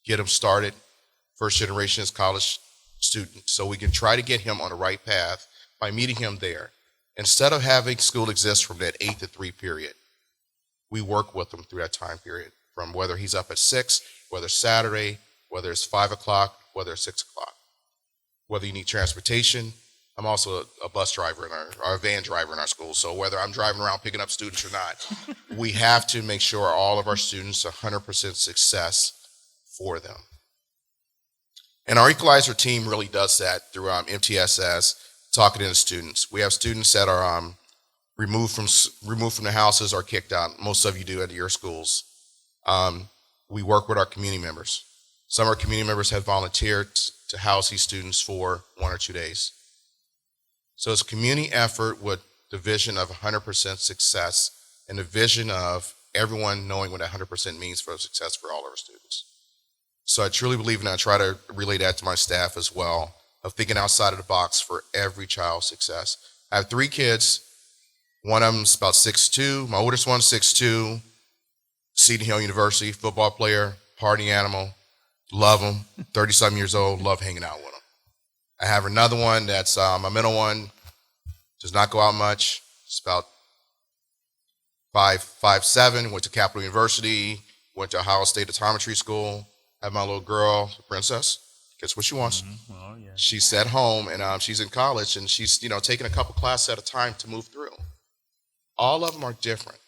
get him started, first generation as college student, so we can try to get him on the right path by meeting him there. Instead of having school exist from that 8 to 3 period, we work with him through that time period, from whether he's up at 6, whether it's Saturday, whether it's 5 o'clock, whether it's 6 o'clock. Whether you need transportation, I'm also a bus driver or a van driver in our school, so whether I'm driving around picking up students or not, we have to make sure all of our students are 100% success for them. And our equalizer team really does that through MTSS, talking to the students. We have students that are removed from the houses or kicked out. Most of you do at your schools. We work with our community members. Some of our community members have volunteered to house these students for 1 or 2 days. So it's a community effort with the vision of 100% success and the vision of everyone knowing what that 100% means for success for all of our students. So I truly believe, and I try to relay that to my staff as well, of thinking outside of the box for every child's success. I have 3 kids. One of them's about 6'2". My oldest one's 6'2", Seton Hill University, football player, party animal, love him, 30-something years old, love hanging out with him. I have another one that's my middle one, does not go out much. It's about 5'7", went to Capital University, went to Ohio State Optometry School. I have my little girl, the princess. Guess what she wants? Mm-hmm. Oh, yeah. She's at home, and she's in college, and she's taking a couple classes at a time to move through. All of them are different.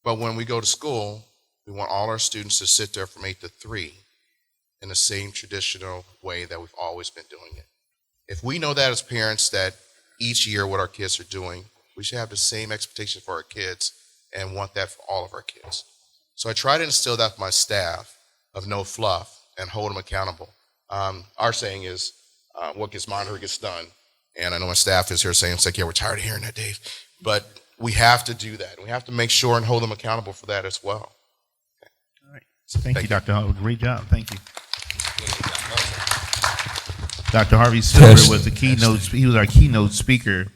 But when we go to school, we want all our students to sit there from 8 to 3 in the same traditional way that we've always been doing it. If we know that as parents, that each year what our kids are doing, we should have the same expectation for our kids and want that for all of our kids. So I try to instill that with my staff of no fluff and hold them accountable. Our saying is, what gets monitored gets done. And I know my staff is here saying, it's like, yeah, we're tired of hearing that, Dave. But we have to do that. We have to make sure and hold them accountable for that as well. Okay. All right. Thank you, Dr. Howard. Great job. Thank you. Dr. Harvey Silver was the keynote. He was our keynote speaker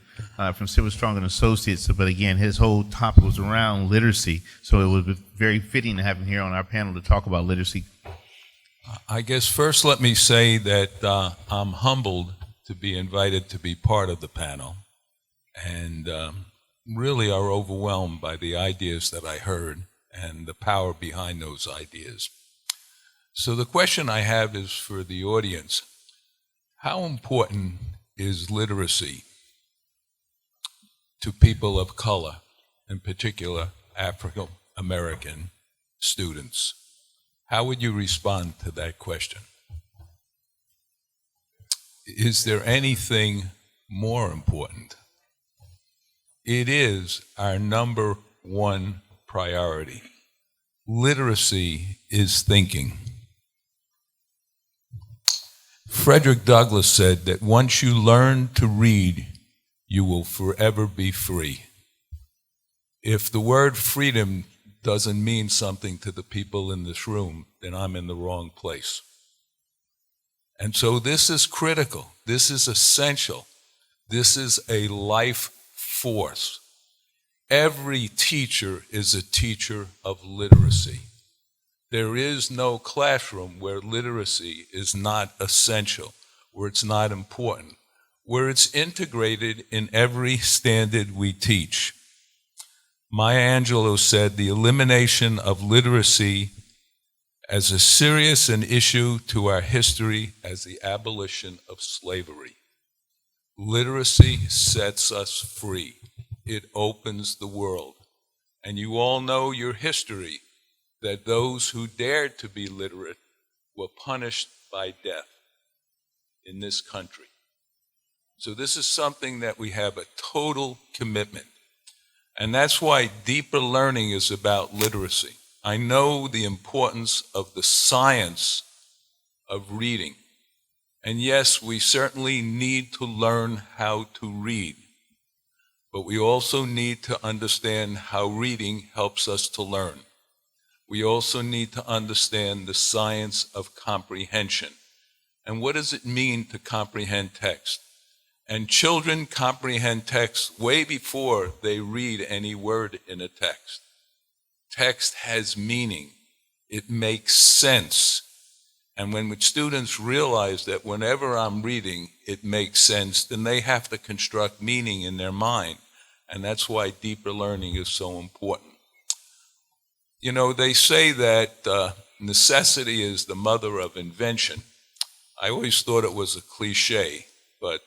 from Silver Strong and Associates. But again, his whole topic was around literacy. So it was very fitting to have him here on our panel to talk about literacy. I guess first let me say that I'm humbled to be invited to be part of the panel, and really are overwhelmed by the ideas that I heard and the power behind those ideas. So the question I have is for the audience. How important is literacy to people of color, in particular African American students? How would you respond to that question? Is there anything more important? It is our number one priority. Literacy is thinking. Frederick Douglass said that once you learn to read, you will forever be free. If the word freedom doesn't mean something to the people in this room, then I'm in the wrong place. And so this is critical. This is essential. This is a life force. Every teacher is a teacher of literacy. There is no classroom where literacy is not essential, where it's not important, where it's integrated in every standard we teach. Maya Angelou said the elimination of literacy as as serious an issue to our history as the abolition of slavery. Literacy sets us free. It opens the world. And you all know your history, that those who dared to be literate were punished by death in this country. So this is something that we have a total commitment. And that's why deeper learning is about literacy. I know the importance of the science of reading. And yes, we certainly need to learn how to read. But we also need to understand how reading helps us to learn. We also need to understand the science of comprehension. And what does it mean to comprehend text? And children comprehend text way before they read any word in a text. Text has meaning. It makes sense. And when students realize that whenever I'm reading, it makes sense, then they have to construct meaning in their mind. And that's why deeper learning is so important. You know, they say that necessity is the mother of invention. I always thought it was a cliche, but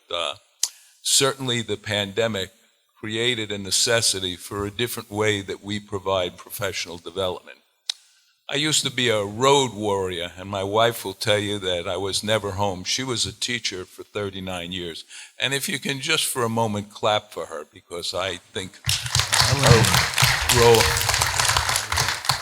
certainly the pandemic created a necessity for a different way that we provide professional development. I used to be a road warrior, and my wife will tell you that I was never home. She was a teacher for 39 years. And if you can just for a moment clap for her, because I think her role.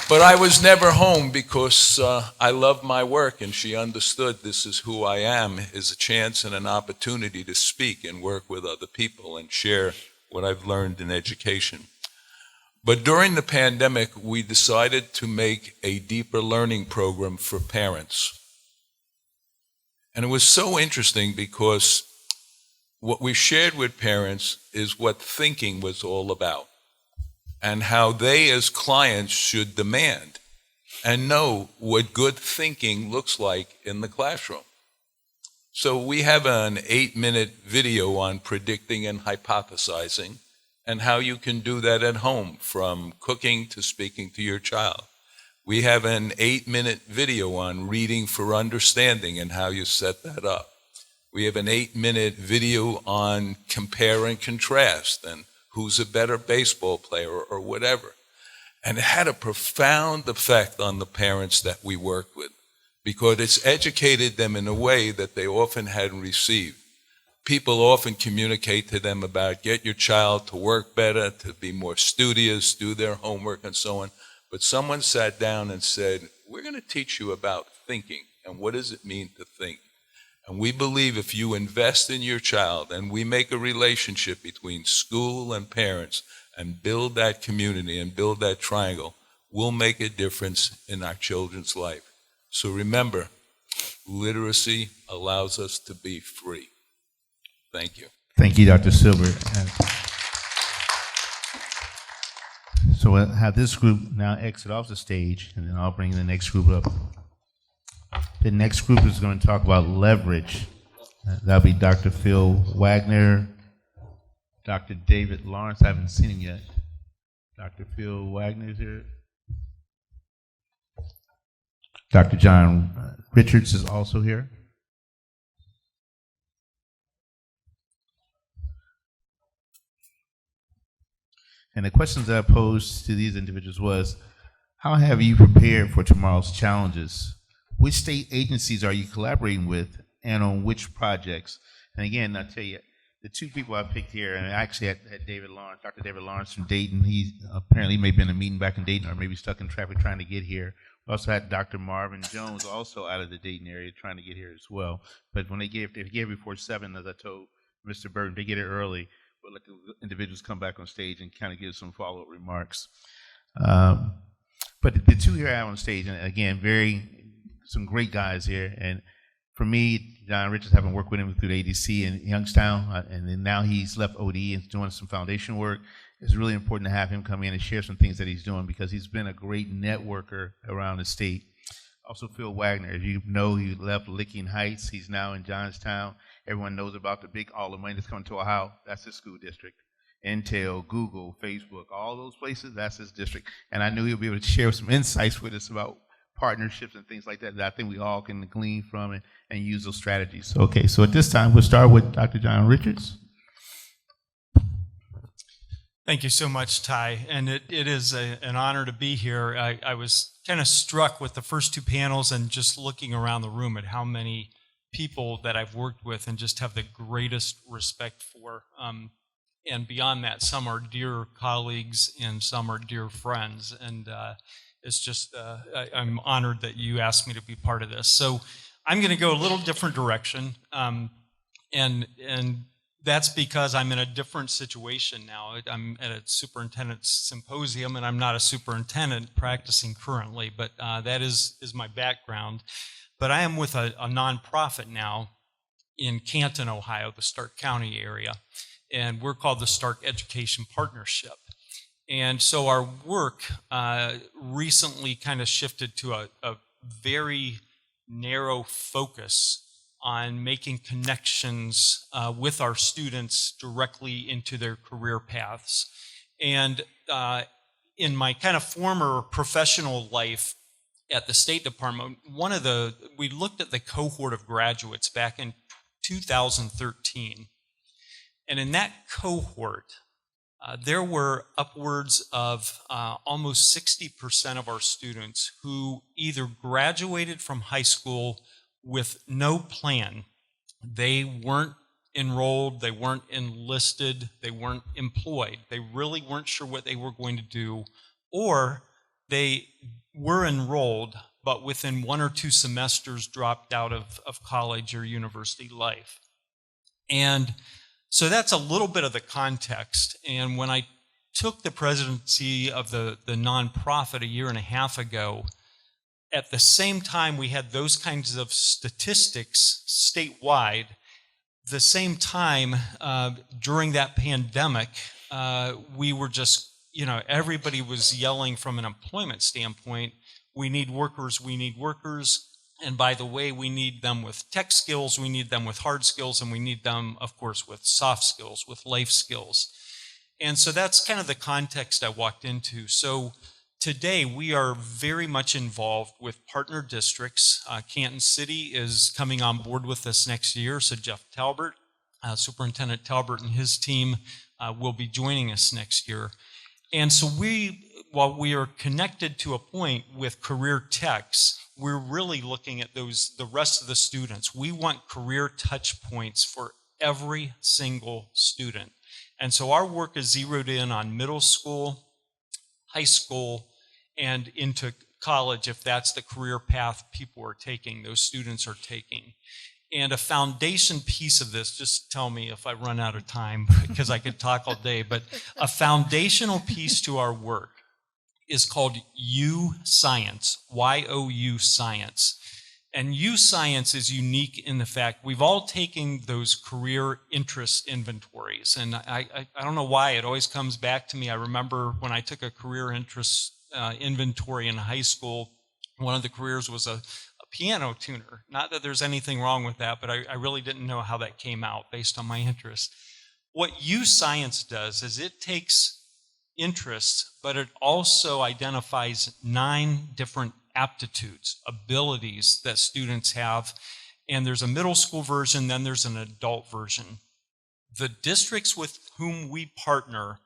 But I was never home because I loved my work, and she understood this is who I am, is a chance and an opportunity to speak and work with other people and share what I've learned in education. But during the pandemic, we decided to make a deeper learning program for parents. And it was so interesting because what we shared with parents is what thinking was all about and how they as clients should demand and know what good thinking looks like in the classroom. So we have an 8-minute video on predicting and hypothesizing, and how you can do that at home, from cooking to speaking to your child. We have an 8-minute video on reading for understanding and how you set that up. We have an 8-minute video on compare and contrast and who's a better baseball player or whatever. And it had a profound effect on the parents that we worked with because it's educated them in a way that they often hadn't received. People often communicate to them about get your child to work better, to be more studious, do their homework and so on. But someone sat down and said, we're going to teach you about thinking and what does it mean to think. And we believe if you invest in your child and we make a relationship between school and parents and build that community and build that triangle, we'll make a difference in our children's life. So remember, literacy allows us to be free. Thank you. Thank you, Dr. Silver. So we'll have this group now exit off the stage, and then I'll bring the next group up. The next group is going to talk about leverage. That'll be Dr. Phil Wagner, Dr. David Lawrence. I haven't seen him yet. Dr. Phil Wagner is here. Dr. John Richards is also here. And the questions that I posed to these individuals was, how have you prepared for tomorrow's challenges? Which state agencies are you collaborating with, and on which projects? And again, I'll tell you, the two people I picked here, and I actually had David Lawrence, Dr. David Lawrence from Dayton. He apparently may have been in a meeting back in Dayton or maybe stuck in traffic trying to get here. We also had Dr. Marvin Jones, also out of the Dayton area, trying to get here as well. But when they gave before 7, as I told Mr. Burton, they get it early. We'll let the individuals come back on stage and kind of give some follow-up remarks. But the two here out on stage, and again, some great guys here. And for me, John Richards, having worked with him through the ADC in Youngstown, and then now he's left OD and doing some foundation work, it's really important to have him come in and share some things that he's doing because he's been a great networker around the state. Also, Phil Wagner, as you know, he left Licking Heights. He's now in Johnstown. Everyone knows about all the money that's coming to Ohio. That's his school district. Intel, Google, Facebook, all those places, that's his district. And I knew he'll be able to share some insights with us about partnerships and things like that I think we all can glean from and use those strategies. Okay, so at this time, we'll start with Dr. John Richards. Thank you so much, Ty. And it is an honor to be here. I was kind of struck with the first two panels and just looking around the room at how many people that I've worked with and just have the greatest respect for. And beyond that, some are dear colleagues and some are dear friends. And it's just, I'm honored that you asked me to be part of this. So I'm going to go a little different direction. And that's because I'm in a different situation now. I'm at a superintendent's symposium, and I'm not a superintendent practicing currently, but that is my background. But I am with a nonprofit now in Canton, Ohio, the Stark County area, and we're called the Stark Education Partnership. And so our work recently kind of shifted to a very narrow focus on making connections with our students directly into their career paths. And in my kind of former professional life at the State Department, we looked at the cohort of graduates back in 2013. And in that cohort, there were upwards of almost 60% of our students who either graduated from high school with no plan. They weren't enrolled, they weren't enlisted, they weren't employed. They really weren't sure what they were going to do, or they were enrolled, but within 1 or 2 semesters dropped out of college or university life. And so that's a little bit of the context. And when I took the presidency of the nonprofit a year and a half ago, at the same time we had those kinds of statistics statewide, the same time during that pandemic, we were just, everybody was yelling from an employment standpoint, we need workers, we need workers. And by the way, we need them with tech skills, we need them with hard skills, and we need them, of course, with soft skills, with life skills. And so that's kind of the context I walked into. So today, we are very much involved with partner districts. Canton City is coming on board with us next year, so Jeff Talbert, Superintendent Talbert and his team will be joining us next year. And so while we are connected to a point with career techs, we're really looking at the rest of the students. We want career touch points for every single student. And so our work is zeroed in on middle school, high school, and into college, if that's the career path people are taking, those students are taking. And a foundation piece of this, just tell me if I run out of time, because I could talk all day, but a foundational piece to our work is called U Science, Y-O-U Science. And U Science is unique in the fact we've all taken those career interest inventories. And I don't know why, it always comes back to me. I remember when I took a career interest inventory in high school, one of the careers was a piano tuner. Not that there's anything wrong with that, but I really didn't know how that came out based on my interest. What U Science does is it takes interests, but it also identifies 9 different aptitudes, abilities that students have. And there's a middle school version, then there's an adult version. The districts with whom we partner,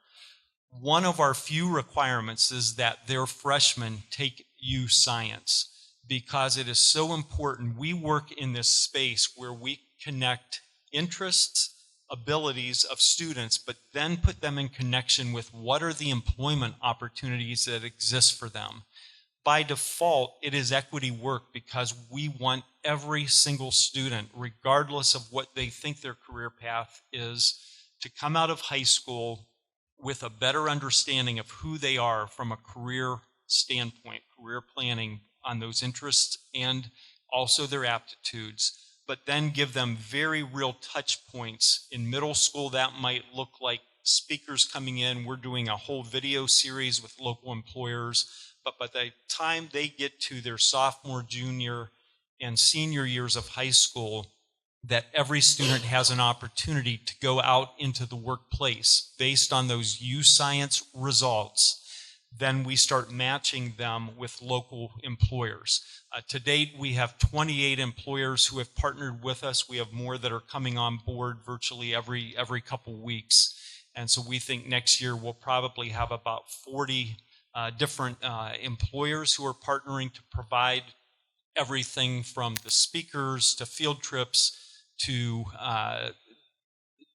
one of our few requirements is that their freshmen take U Science, because it is so important. We work in this space where we connect interests, abilities of students, but then put them in connection with what are the employment opportunities that exist for them. By default, it is equity work because we want every single student, regardless of what they think their career path is, to come out of high school with a better understanding of who they are from a career standpoint, career planning on those interests and also their aptitudes, but then give them very real touch points. In middle school, that might look like speakers coming in. We're doing a whole video series with local employers, but by the time they get to their sophomore, junior, and senior years of high school, that every student has an opportunity to go out into the workplace based on those U Science results. Then we start matching them with local employers. To date, we have 28 employers who have partnered with us. We have more that are coming on board virtually every couple weeks. And so we think next year we'll probably have about 40 different employers who are partnering to provide everything from the speakers to field trips to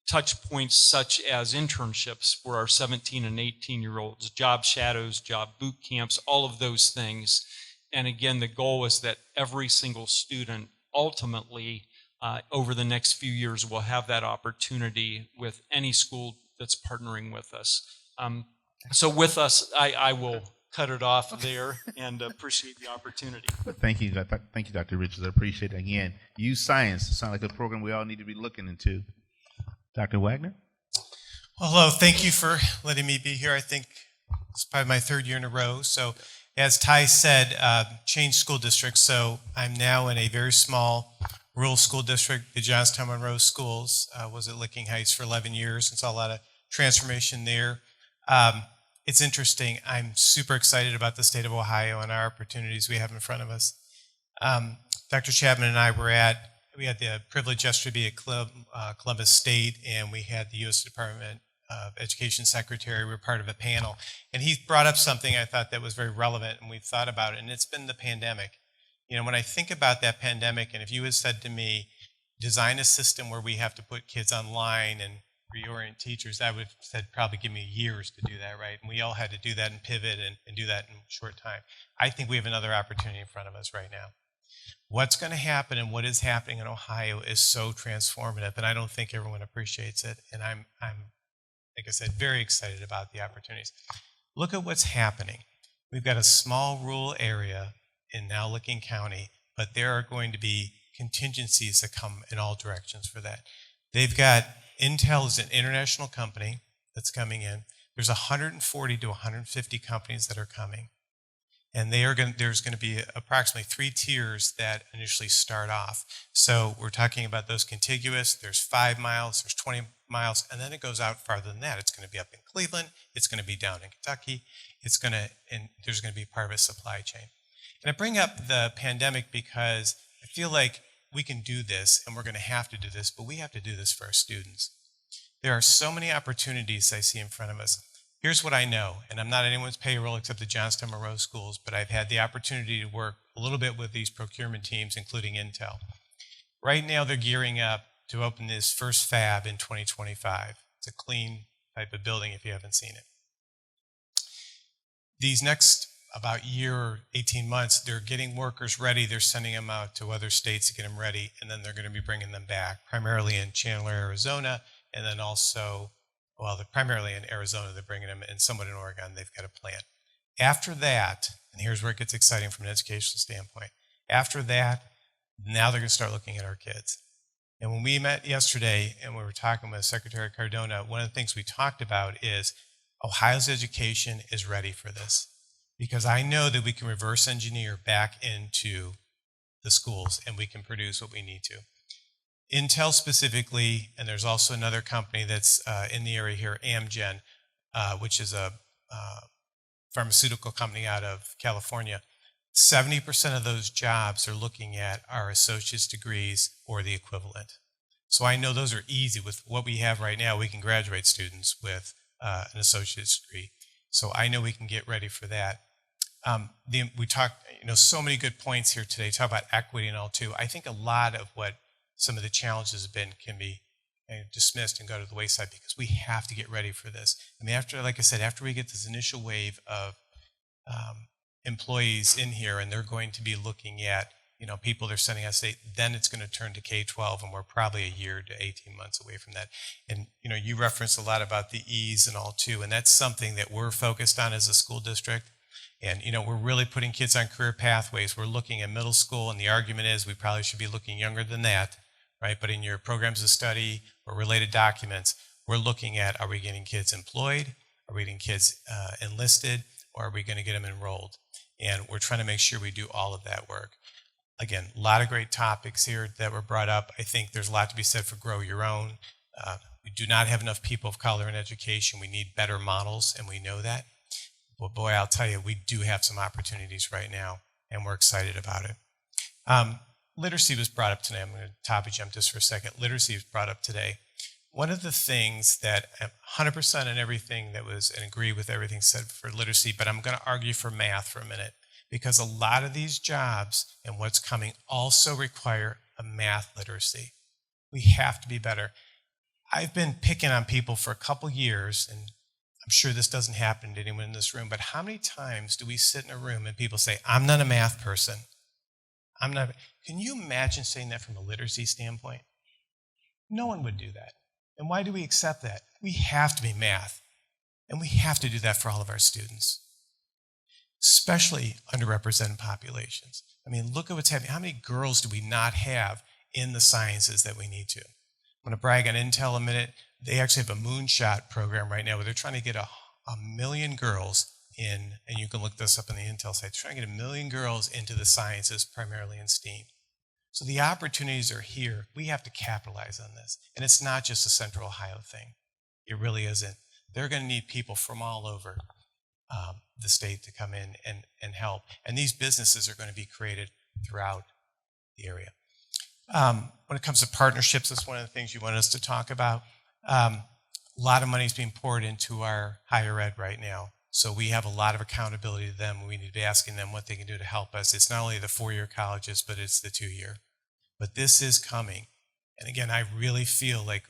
touch points such as internships for our 17 and 18-year-olds, job shadows, job boot camps, all of those things. And again, the goal is that every single student ultimately over the next few years will have that opportunity with any school that's partnering with us. So with us, I will cut it off there and appreciate the opportunity. Thank you, Dr. Richards. I appreciate it. Again, U Science sounds like a program we all need to be looking into. Dr. Wagner? Well, hello. Thank you for letting me be here. I think It's probably my third year in a row. So as Ty said, changed school districts. So I'm now in a very small rural school district, the Johnstown Monroe Schools. Was at Licking Heights for 11 years and saw a lot of transformation there. It's interesting. I'm super excited about the state of Ohio and our opportunities we have in front of us. Dr. Chapman and I we had the privilege yesterday to be at Columbus State, and we had the U.S. Department of Education Secretary. We were part of a panel, and he brought up something I thought that was very relevant, and we've thought about it, and it's been the pandemic. You know, when I think about that pandemic, and if you had said to me, design a system where we have to put kids online and reorient teachers, I would have said probably give me years to do that, right? And we all had to do that and pivot and do that in a short time. I think we have another opportunity in front of us right now. What's going to happen and what is happening in Ohio is so transformative, and I don't think everyone appreciates it. And I'm like I said, very excited about the opportunities. Look at what's happening. We've got a small rural area in now Licking County, but there are going to be contingencies that come in all directions for that. They've got Intel is an international company that's coming in. There's 140 to 150 companies that are coming. And there's going to be approximately 3 tiers that initially start off. So we're talking about those contiguous. There's 5 miles, there's 20 miles, and then it goes out farther than that. It's going to be up in Cleveland. It's going to be down in Kentucky. And there's going to be part of a supply chain. And I bring up the pandemic because I feel like we can do this, and we're going to have to do this, but we have to do this for our students. There are so many opportunities I see in front of us. Here's what I know, and I'm not anyone's payroll except the Johnstown Monroe Schools, but I've had the opportunity to work a little bit with these procurement teams, including Intel. Right now, they're gearing up to open this first fab in 2025. It's a clean type of building if you haven't seen it. These next about year or 18 months, they're getting workers ready. They're sending them out to other states to get them ready, and then they're going to be bringing them back, primarily in Chandler, Arizona, and then also, well, they're primarily in Arizona. They're bringing them in somewhat in Oregon. They've got a plant. After that, and here's where it gets exciting from an educational standpoint. After that, now they're going to start looking at our kids. And when we met yesterday and we were talking with Secretary Cardona, one of the things we talked about is Ohio's education is ready for this. Because I know that we can reverse engineer back into the schools and we can produce what we need to. Intel specifically, and there's also another company that's in the area here, Amgen, which is a pharmaceutical company out of California. 70% of those jobs they're looking at are associate's degrees or the equivalent. So I know those are easy. With what we have right now, we can graduate students with an associate's degree. So I know we can get ready for that. We talked, so many good points here today. Talk about equity and all too. I think a lot of what some of the challenges have been can be dismissed and go to the wayside because we have to get ready for this. I mean, like I said, after we get this initial wave of employees in here, and they're going to be looking at, people they're sending out state, then it's going to turn to K-12, and we're probably a year to 18 months away from that. And, you referenced a lot about the E's and all too, and that's something that we're focused on as a school district. And, we're really putting kids on career pathways. We're looking at middle school, and the argument is we probably should be looking younger than that, right? But in your programs of study or related documents, we're looking at, are we getting kids employed? Are we getting kids enlisted? Or are we going to get them enrolled? And we're trying to make sure we do all of that work. Again, a lot of great topics here that were brought up. I think there's a lot to be said for grow your own. We do not have enough people of color in education. We need better models, and we know that. Well, boy, I'll tell you, we do have some opportunities right now, and we're excited about it. Literacy was brought up today. I'm going to topic jump just for a second. Literacy was brought up today. One of the things that 100% in everything that was, and agree with everything said for literacy, but I'm going to argue for math for a minute, because a lot of these jobs and what's coming also require a math literacy. We have to be better. I've been picking on people for a couple years, and I'm sure this doesn't happen to anyone in this room, but how many times do we sit in a room and people say, I'm not a math person? I'm not. Can you imagine saying that from a literacy standpoint? No one would do that. And why do we accept that? We have to be math, and we have to do that for all of our students, especially underrepresented populations. I mean, look at what's happening. How many girls do we not have in the sciences that we need to? I'm going to brag on Intel a minute. They actually have a moonshot program right now where they're trying to get a million girls in, and you can look this up on the Intel site, trying to get 1 million girls into the sciences, primarily in STEAM. So the opportunities are here. We have to capitalize on this. And it's not just a Central Ohio thing. It really isn't. They're going to need people from all over the state to come in and help. And these businesses are going to be created throughout the area. When it comes to partnerships, that's one of the things you want us to talk about. A lot of money is being poured into our higher ed right now. So we have a lot of accountability to them. We need to be asking them what they can do to help us. It's not only the 4-year colleges, but it's the 2-year. But this is coming. And again, I really feel like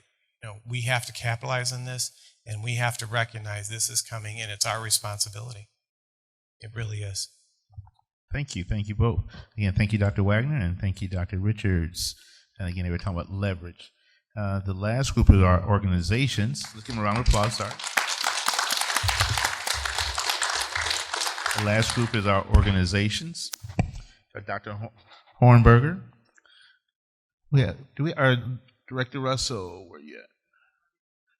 we have to capitalize on this, and we have to recognize this is coming, and it's our responsibility. It really is. Thank you. Thank you both. Again, thank you, Dr. Wagner, and thank you, Dr. Richards. And again, they were talking about leverage. The last group is our organizations. Let's give them a round of applause. Sorry. The last group is our organizations. Dr. Hornberger. Our Director Russell, where you at?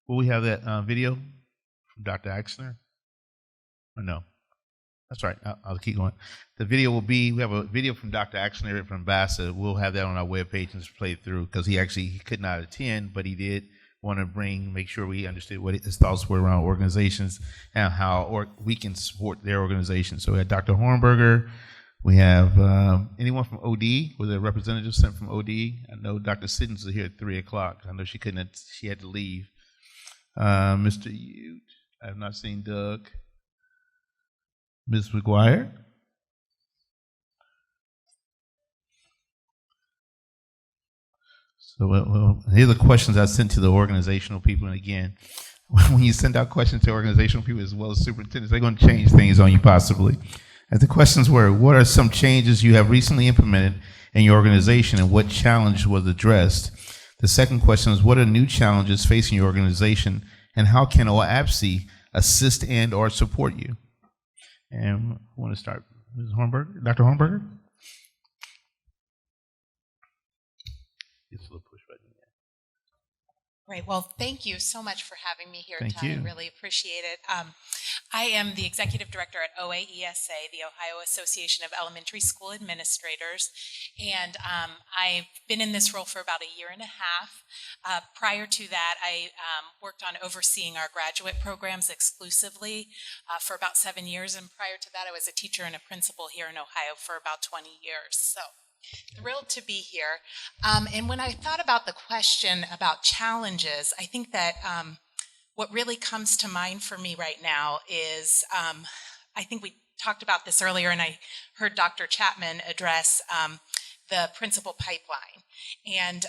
Will we have that video from Dr. Axner? Or no? That's right. I'll keep going. The video will be, we have a video from Dr. Axner from OABSE. We'll have that on our webpage and just play it through because he could not attend, but he did want to make sure we understood what his thoughts were around organizations and how we can support their organization. So we had Dr. Hornberger. We have anyone from OD? Was there a representative sent from OD? I know Dr. Siddons was here at 3 o'clock. I know she had to leave. Mr. Ute. I have not seen Doug. Ms. McGuire. So here are the questions I sent to the organizational people. And again, when you send out questions to organizational people as well as superintendents, they're going to change things on you possibly. And the questions were, what are some changes you have recently implemented in your organization and what challenge was addressed? The second question is, what are new challenges facing your organization and how can OABSE assist and or support you? And I want to start, Ms. Hornberger, Dr. Hornberger. It's a little push button. Great. Well, thank you so much for having me here, Thank Ty. you. I really appreciate it. I am the executive director at OAESA, the Ohio Association of Elementary School Administrators, and I've been in this role for about 1.5 years. Prior to that, I worked on overseeing our graduate programs exclusively for about 7 years, and prior to that, I was a teacher and a principal here in Ohio for about 20 years. So thrilled to be here. And when I thought about the question about challenges, I think that what really comes to mind for me right now is, I think we talked about this earlier, and I heard Dr. Chapman address the principal pipeline. And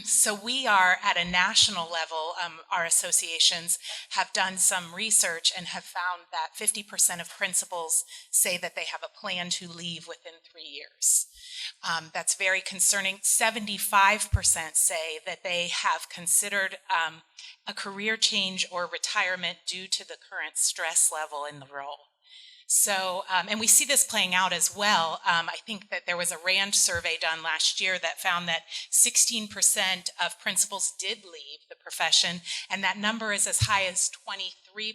so we are at a national level, our associations have done some research and have found that 50% of principals say that they have a plan to leave within 3 years. That's very concerning. 75% say that they have considered a career change or retirement due to the current stress level in the role. So, and we see this playing out as well. I think that there was a RAND survey done last year that found that 16% of principals did leave the profession, and that number is as high as 23%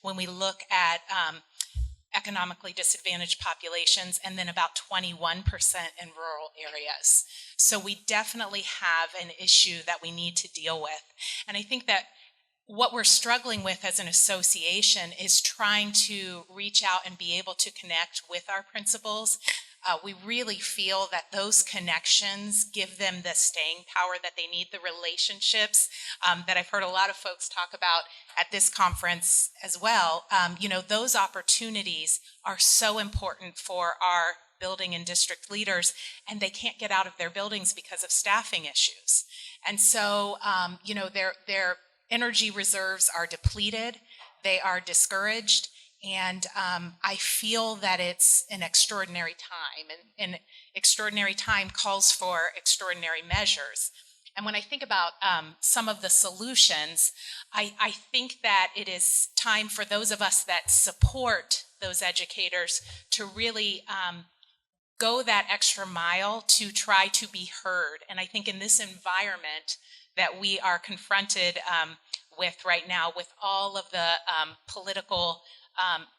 when we look at economically disadvantaged populations, and then about 21% in rural areas. So we definitely have an issue that we need to deal with. And I think that what we're struggling with as an association is trying to reach out and be able to connect with our principals. We really feel that those connections give them the staying power that they need, the relationships that I've heard a lot of folks talk about at this conference as well. You know, those opportunities are so important for our building and district leaders, and they can't get out of their buildings because of staffing issues. And so, you know, their energy reserves are depleted, they are discouraged, and I feel that it's an extraordinary time, and extraordinary time calls for extraordinary measures. And when I think about some of the solutions, I think that it is time for those of us that support those educators to really go that extra mile to try to be heard. And I think in this environment that we are confronted with right now, with all of the political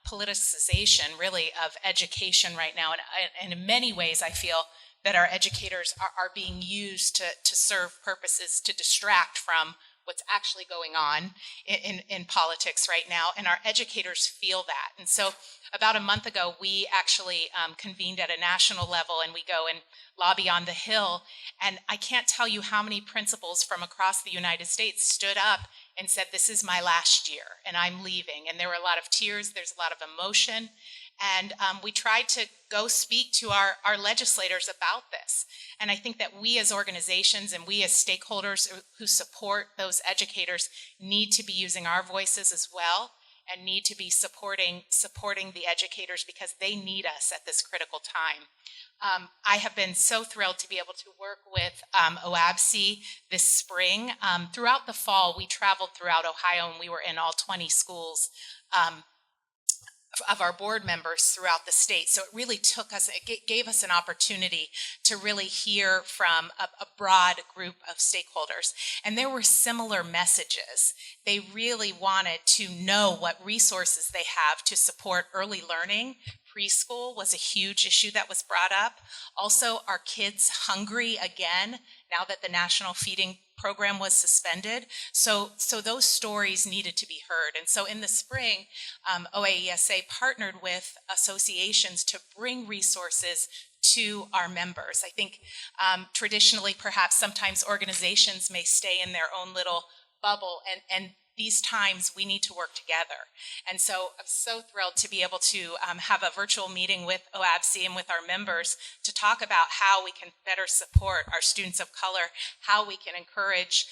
politicization, really, of education right now. And in many ways, I feel that our educators are being used to serve purposes to distract from what's actually going on in politics right now, and our educators feel that. And so about a month ago, we actually convened at a national level, and we go and lobby on the Hill, and I can't tell you how many principals from across the United States stood up and said, this is my last year, and I'm leaving. And there were a lot of tears, there's a lot of emotion, and we tried to go speak to our legislators about this. And I think that we as organizations and we as stakeholders who support those educators need to be using our voices as well, and need to be supporting the educators, because they need us at this critical time. I have been so thrilled to be able to work with OABSE this spring. Throughout the fall, we traveled throughout Ohio, and we were in all 20 schools of our board members throughout the state. So it really it gave us an opportunity to really hear from a broad group of stakeholders. And there were similar messages. They really wanted to know what resources they have to support early learning. Preschool was a huge issue that was brought up. Also, are kids hungry again now that the national feeding program was suspended? So those stories needed to be heard. And so in the spring, OABSE partnered with associations to bring resources to our members. I think traditionally, perhaps sometimes organizations may stay in their own little bubble, and these times we need to work together. And so I'm so thrilled to be able to have a virtual meeting with OABSE and with our members to talk about how we can better support our students of color, how we can encourage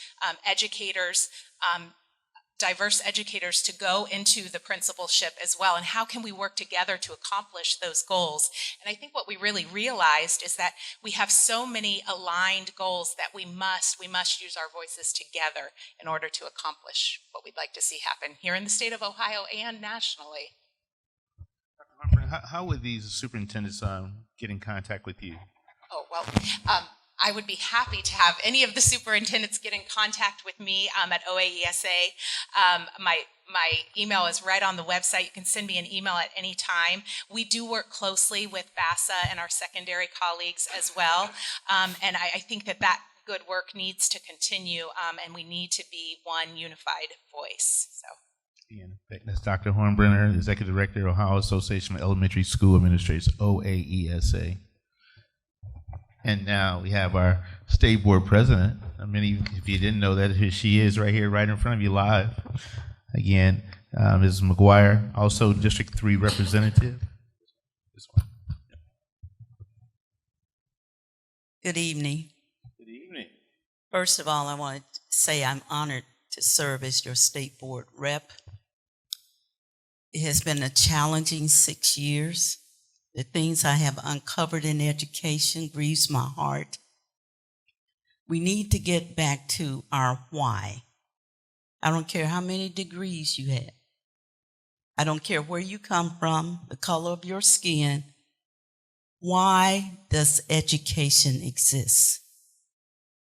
educators, diverse educators to go into the principalship as well, and how can we work together to accomplish those goals. And I think what we really realized is that we have so many aligned goals that we must use our voices together in order to accomplish what we'd like to see happen here in the state of Ohio and nationally. How would these superintendents get in contact with you? Oh, well, I would be happy to have any of the superintendents get in contact with me at OABSE. My email is right on the website. You can send me an email at any time. We do work closely with BASA and our secondary colleagues as well. And I think that good work needs to continue, and we need to be one unified voice. So. That's Dr. Hornbrenner, Executive Director, Ohio Association of Elementary School Administrators, OABSE. And now we have our state board president. Many, if you didn't know that, here she is right here, right in front of you live. Again, Ms. McGuire, also District 3 representative. Good evening. Good evening. First of all, I want to say I'm honored to serve as your state board rep. It has been a challenging 6 years. The things I have uncovered in education grieves my heart. We need to get back to our why. I don't care how many degrees you have. I don't care where you come from, the color of your skin. Why does education exist?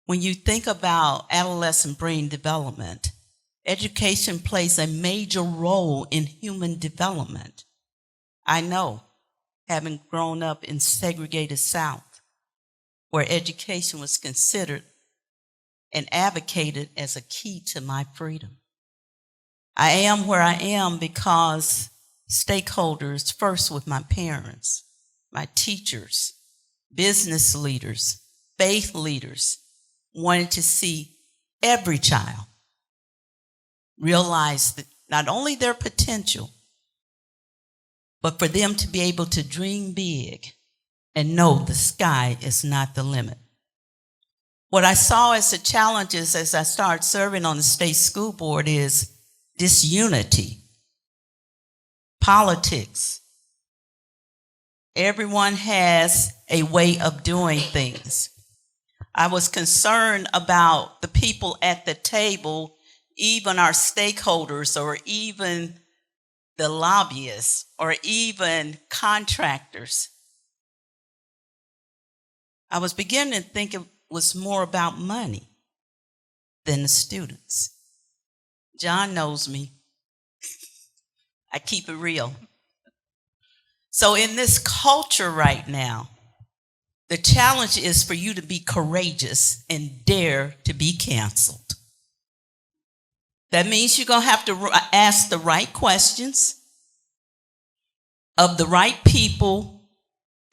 When you think about adolescent brain development, education plays a major role in human development. I know, having grown up in segregated South, where education was considered and advocated as a key to my freedom. I am where I am because stakeholders, first with my parents, my teachers, business leaders, faith leaders, wanted to see every child realize that not only their potential, but for them to be able to dream big and know the sky is not the limit. What I saw as the challenges as I started serving on the state school board is disunity, politics. Everyone has a way of doing things. I was concerned about the people at the table, even our stakeholders, or even the lobbyists, or even contractors. I was beginning to think it was more about money than the students. John knows me. I keep it real. So in this culture right now, the challenge is for you to be courageous and dare to be canceled. That means you're going to have to ask the right questions of the right people,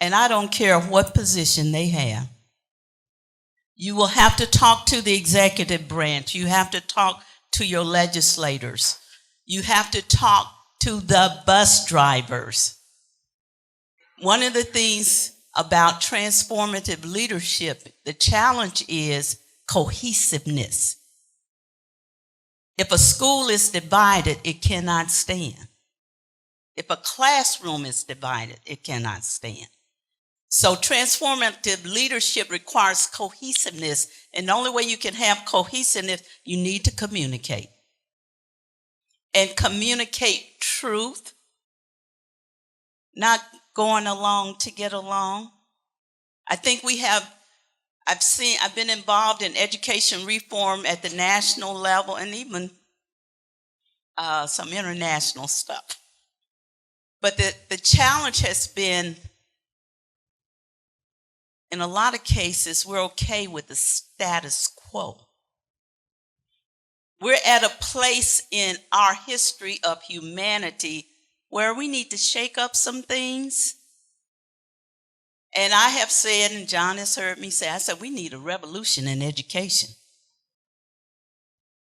and I don't care what position they have. You will have to talk to the executive branch. You have to talk to your legislators. You have to talk to the bus drivers. One of the things about transformative leadership, the challenge is cohesiveness. If a school is divided, it cannot stand. If a classroom is divided, it cannot stand. So transformative leadership requires cohesiveness, and the only way you can have cohesiveness, you need to communicate. And communicate truth, not going along to get along. I think I've been involved in education reform at the national level and even some international stuff. But the challenge has been, in a lot of cases, we're okay with the status quo. We're at a place in our history of humanity where we need to shake up some things. And I have said, and John has heard me say, I said, we need a revolution in education.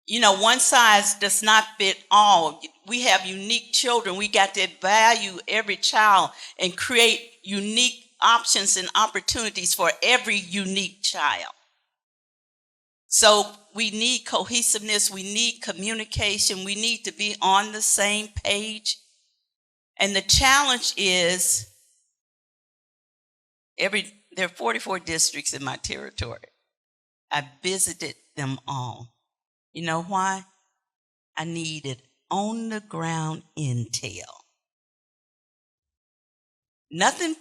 You know, one size does not fit all. We have unique children. We got to value every child and create unique options and opportunities for every unique child. So we need cohesiveness. We need communication. We need to be on the same page. And the challenge is, there are 44 districts in my territory. I visited them all. You know why? I needed on-the-ground intel. Nothing,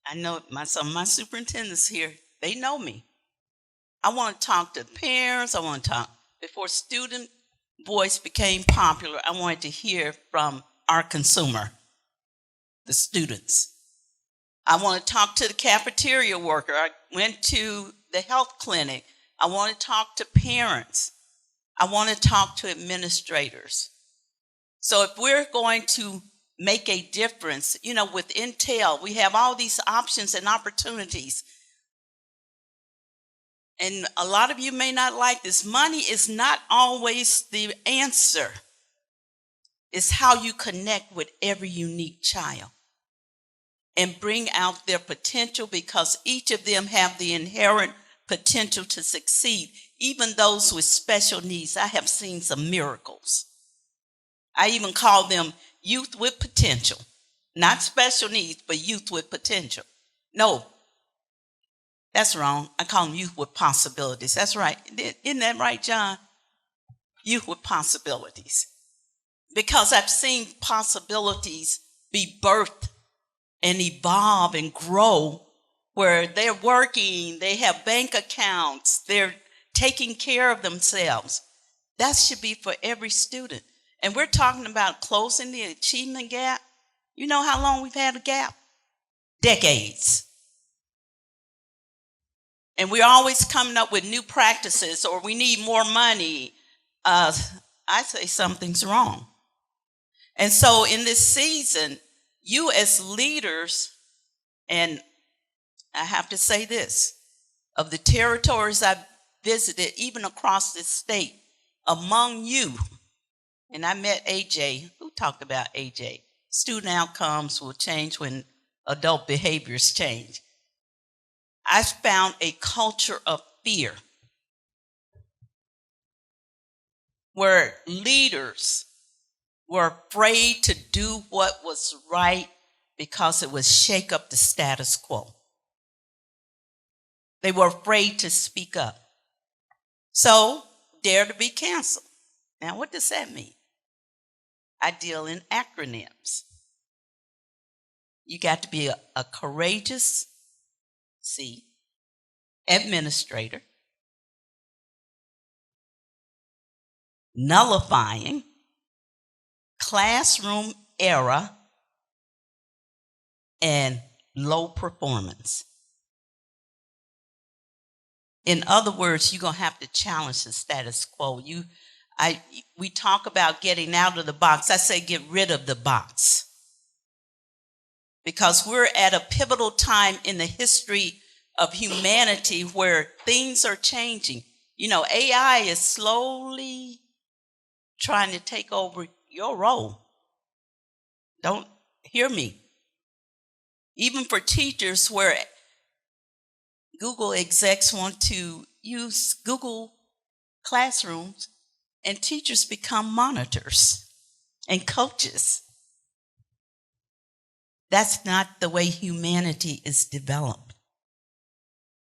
I know some of my superintendents here, they know me. I want to talk to parents. I want to talk, before student voice became popular, I wanted to hear from our consumer, the students. I want to talk to the cafeteria worker. I went to the health clinic. I want to talk to parents. I want to talk to administrators. So if we're going to make a difference, you know, with Intel, we have all these options and opportunities. And a lot of you may not like this. Money is not always the answer. It's how you connect with every unique child and bring out their potential, because each of them have the inherent potential to succeed. Even those with special needs, I have seen some miracles. I even call them youth with potential. Not special needs, but youth with potential. No, that's wrong. I call them youth with possibilities. That's right. Isn't that right, John? Youth with possibilities. Because I've seen possibilities be birthed and evolve and grow, where they're working, they have bank accounts, they're taking care of themselves. That should be for every student. And we're talking about closing the achievement gap. You know how long we've had a gap? Decades. And we're always coming up with new practices, or we need more money. I say something's wrong. And so in this season, you as leaders, and I have to say this, of the territories I've visited, even across this state, among you, and I met AJ, who talked about AJ, student outcomes will change when adult behaviors change. I found a culture of fear where leaders were afraid to do what was right because it would shake up the status quo. They were afraid to speak up. So, dare to be canceled. Now, what does that mean? I deal in acronyms. You got to be a courageous, administrator, nullifying, classroom error and low performance. In other words, you're going to have to challenge the status quo. We talk about getting out of the box. I say get rid of the box. Because we're at a pivotal time in the history of humanity where things are changing. You know, AI is slowly trying to take over your role. Don't hear me. Even for teachers where Google execs want to use Google classrooms and teachers become monitors and coaches. That's not the way humanity is developed.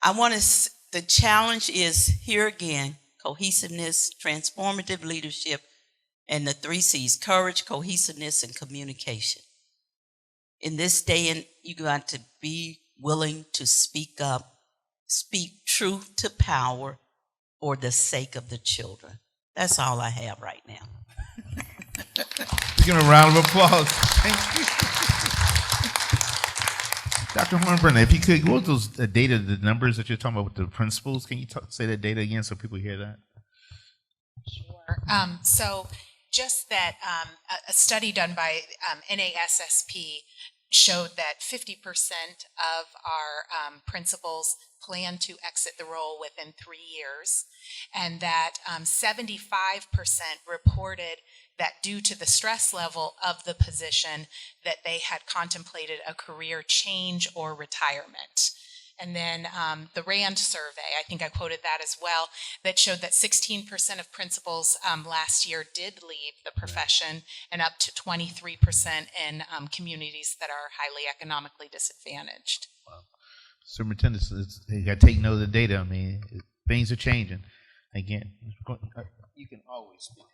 The challenge is here again, cohesiveness, transformative leadership, and the 3 C's, courage, cohesiveness, and communication. In this day, and you got to be willing to speak up, speak truth to power for the sake of the children. That's all I have right now. Give him a round of applause. Thank you. Dr. Hornburn, if you could, what was those data, the numbers that you're talking about with the principals? Can you say that data again so people hear that? Sure. So just that a study done by NASSP showed that 50% of our principals plan to exit the role within 3 years, and that 75% reported that due to the stress level of the position that they had contemplated a career change or retirement. And then the RAND survey, I think I quoted that as well, that showed that 16% of principals last year did leave the profession, and up to 23% in communities that are highly economically disadvantaged. Wow. Superintendent, you got to take note of the data. I mean, things are changing. Again, you can always speak.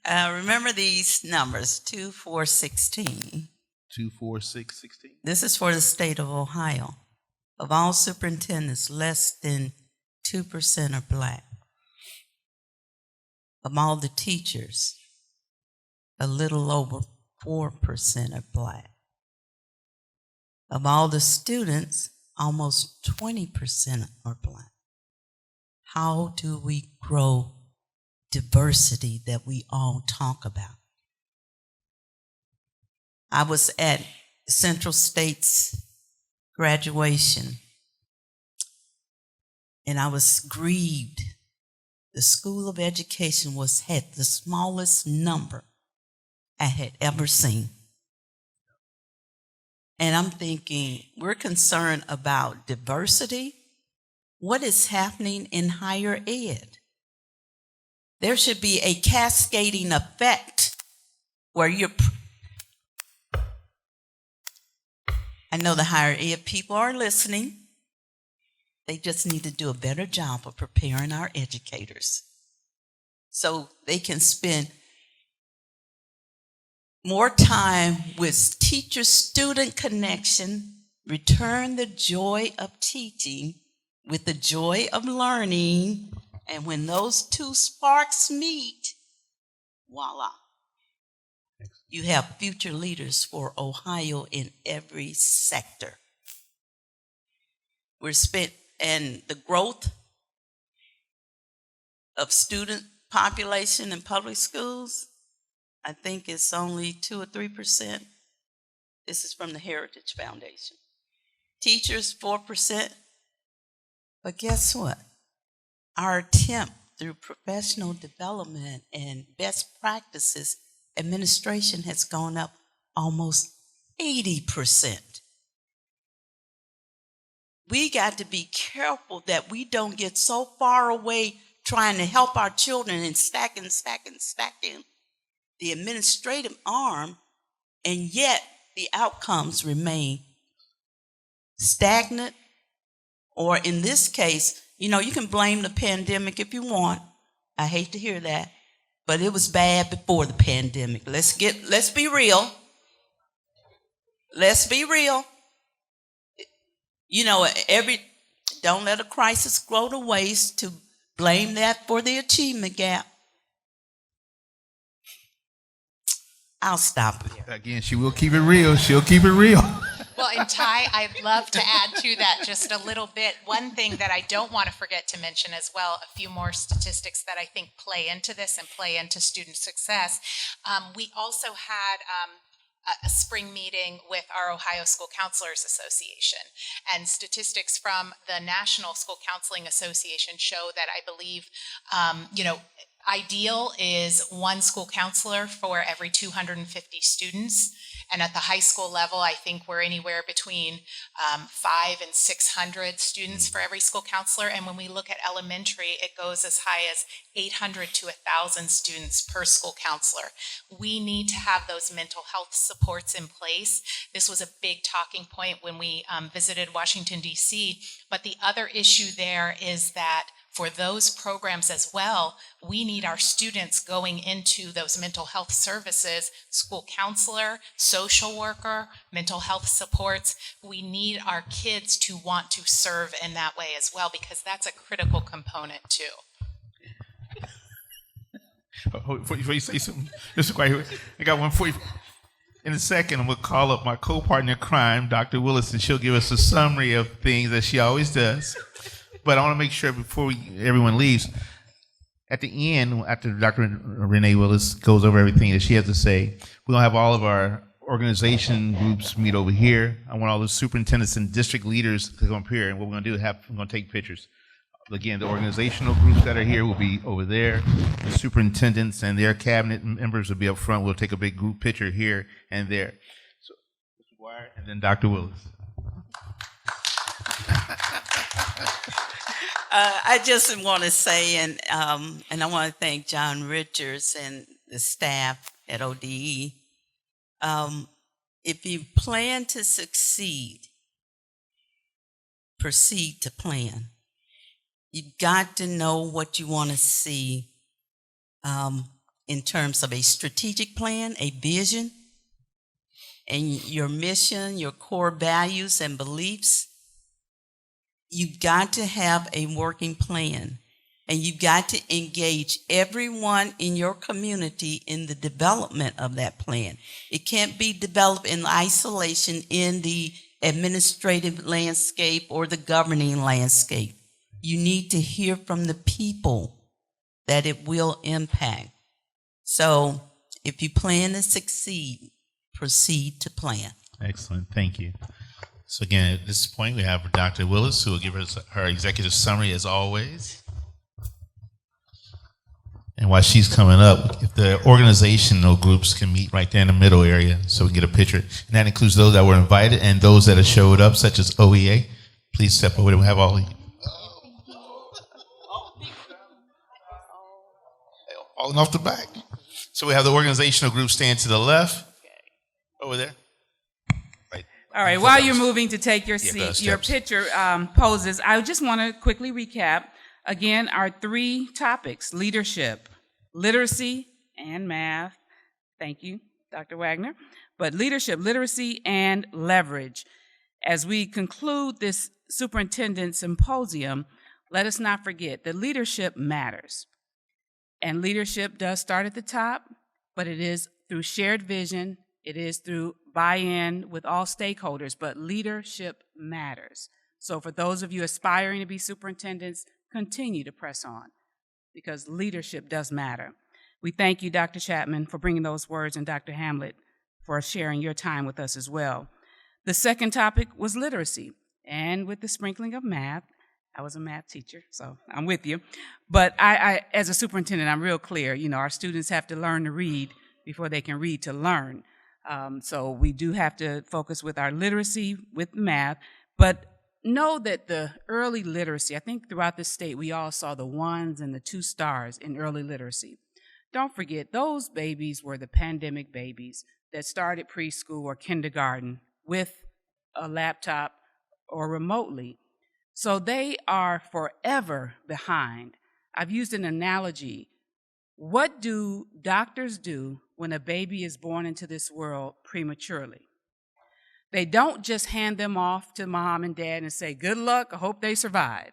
Remember these numbers, 2, 4, 16. 2, 4, 6, 16. This is for the state of Ohio. Of all superintendents, less than 2% are black. Of all the teachers, a little over 4% are black. Of all the students, almost 20% are black. How do we grow diversity that we all talk about? I was at Central State's graduation, and I was grieved. The School of Education had the smallest number I had ever seen. And I'm thinking, we're concerned about diversity. What is happening in higher ed? There should be a cascading effect where I know the higher ed people are listening. They just need to do a better job of preparing our educators so they can spend more time with teacher-student connection, return the joy of teaching with the joy of learning, and when those two sparks meet, voila. You have future leaders for Ohio in every sector. And the growth of student population in public schools, I think it's only 2 or 3%. This is from the Heritage Foundation. Teachers, 4%. But guess what? Our attempt through professional development and best practices, administration has gone up almost 80%. We got to be careful that we don't get so far away trying to help our children and stacking the administrative arm, and yet the outcomes remain stagnant, or in this case, you can blame the pandemic if you want. I hate to hear that, but it was bad before the pandemic. Let's be real. Let's be real. Don't let a crisis grow to waste to blame that for the achievement gap. I'll stop there. Again, she will keep it real. She'll keep it real. Well, and Ty, I'd love to add to that just a little bit. One thing that I don't want to forget to mention as well, a few more statistics that I think play into this and play into student success. We also had a spring meeting with our Ohio School Counselors Association, and statistics from the National School Counseling Association show that I believe, ideal is one school counselor for every 250 students. And at the high school level, I think we're anywhere between 500 and 600 students for every school counselor. And when we look at elementary, it goes as high as 800 to 1,000 students per school counselor. We need to have those mental health supports in place. This was a big talking point when we visited Washington, D.C. But the other issue there is that for those programs as well, we need our students going into those mental health services, school counselor, social worker, mental health supports. We need our kids to want to serve in that way as well, because that's a critical component too. Before you say something, just right here, I got one for you. In a second, I'm going to call up my co-partner in crime, Dr. Willis, and she'll give us a summary of things that she always does. But I want to make sure before everyone leaves, at the end, after Dr. Renee Willis goes over everything that she has to say, we're going to have all of our organization groups meet over here. I want all the superintendents and district leaders to come up here, and what we're going to do is we're going to take pictures. Again, the organizational groups that are here will be over there. The superintendents and their cabinet members will be up front. We'll take a big group picture here and there. So, Mr. Dwyer, and then Dr. Willis. I just want to say, and I want to thank John Richards and the staff at ODE. If you plan to succeed, proceed to plan. You've got to know what you want to see in terms of a strategic plan, a vision, and your mission, your core values and beliefs. You've got to have a working plan, and you've got to engage everyone in your community in the development of that plan. It can't be developed in isolation in the administrative landscape or the governing landscape. You need to hear from the people that it will impact. So if you plan to succeed, proceed to plan. Excellent. Thank you. So again, at this point, we have Dr. Willis, who will give us her executive summary as always. And while she's coming up, if the organizational groups can meet right there in the middle area so we can get a picture. And that includes those that were invited and those that have showed up, such as OEA. Please step over there. We have all of you. Falling off the back. So we have the organizational group stand to the left. Over there. All right, while you're moving to take your seat, your picture poses, I just want to quickly recap, again, our three topics: leadership, literacy, and math. Thank you, Dr. Wagner. But leadership, literacy, and leverage. As we conclude this Superintendent Symposium, let us not forget that leadership matters. And leadership does start at the top, but it is through shared vision. It is through buy-in with all stakeholders, but leadership matters. So for those of you aspiring to be superintendents, continue to press on because leadership does matter. We thank you, Dr. Chapman, for bringing those words, and Dr. Hamlet for sharing your time with us as well. The second topic was literacy, and with the sprinkling of math. I was a math teacher, so I'm with you. But I as a superintendent, I'm real clear. Our students have to learn to read before they can read to learn. So we do have to focus with our literacy, with math, but know that the early literacy, I think throughout the state, we all saw the 1s and the 2 stars in early literacy. Don't forget, those babies were the pandemic babies that started preschool or kindergarten with a laptop or remotely. So they are forever behind. I've used an analogy. What do doctors do when a baby is born into this world prematurely? They don't just hand them off to mom and dad and say, good luck, I hope they survive.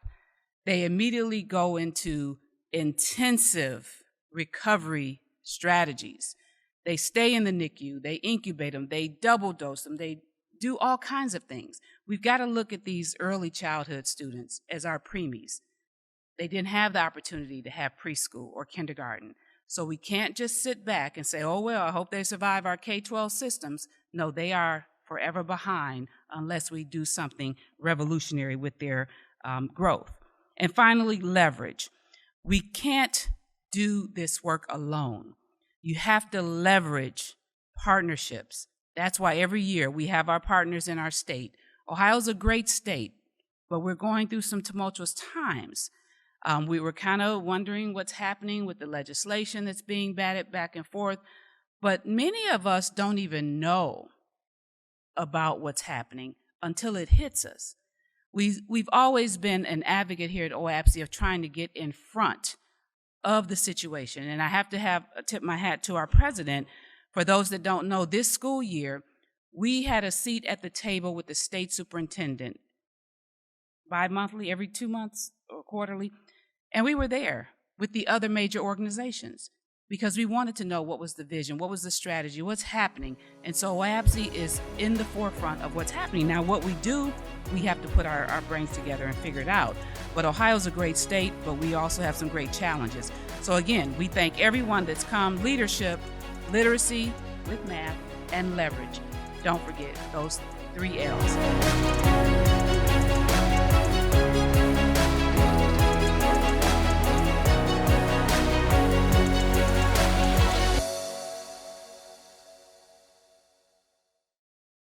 They immediately go into intensive recovery strategies. They stay in the NICU, they incubate them, they double dose them, they do all kinds of things. We've got to look at these early childhood students as our preemies. They didn't have the opportunity to have preschool or kindergarten. So we can't just sit back and say, oh, well, I hope they survive our K-12 systems. No, they are forever behind unless we do something revolutionary with their growth. And finally, leverage. We can't do this work alone. You have to leverage partnerships. That's why every year we have our partners in our state. Ohio's a great state, but we're going through some tumultuous times. We were kind of wondering what's happening with the legislation that's being batted back and forth, but many of us don't even know about what's happening until it hits us. We've always been an advocate here at OABSE of trying to get in front of the situation, and I have to tip my hat to our president. For those that don't know, this school year, we had a seat at the table with the state superintendent bi-monthly, every 2 months or quarterly, and we were there with the other major organizations because we wanted to know what was the vision, what was the strategy, what's happening. And so OABSE is in the forefront of what's happening. Now, what we do, we have to put our brains together and figure it out. But Ohio's a great state, but we also have some great challenges. So again, we thank everyone that's come, leadership, literacy with math, and leverage. Don't forget those 3 L's.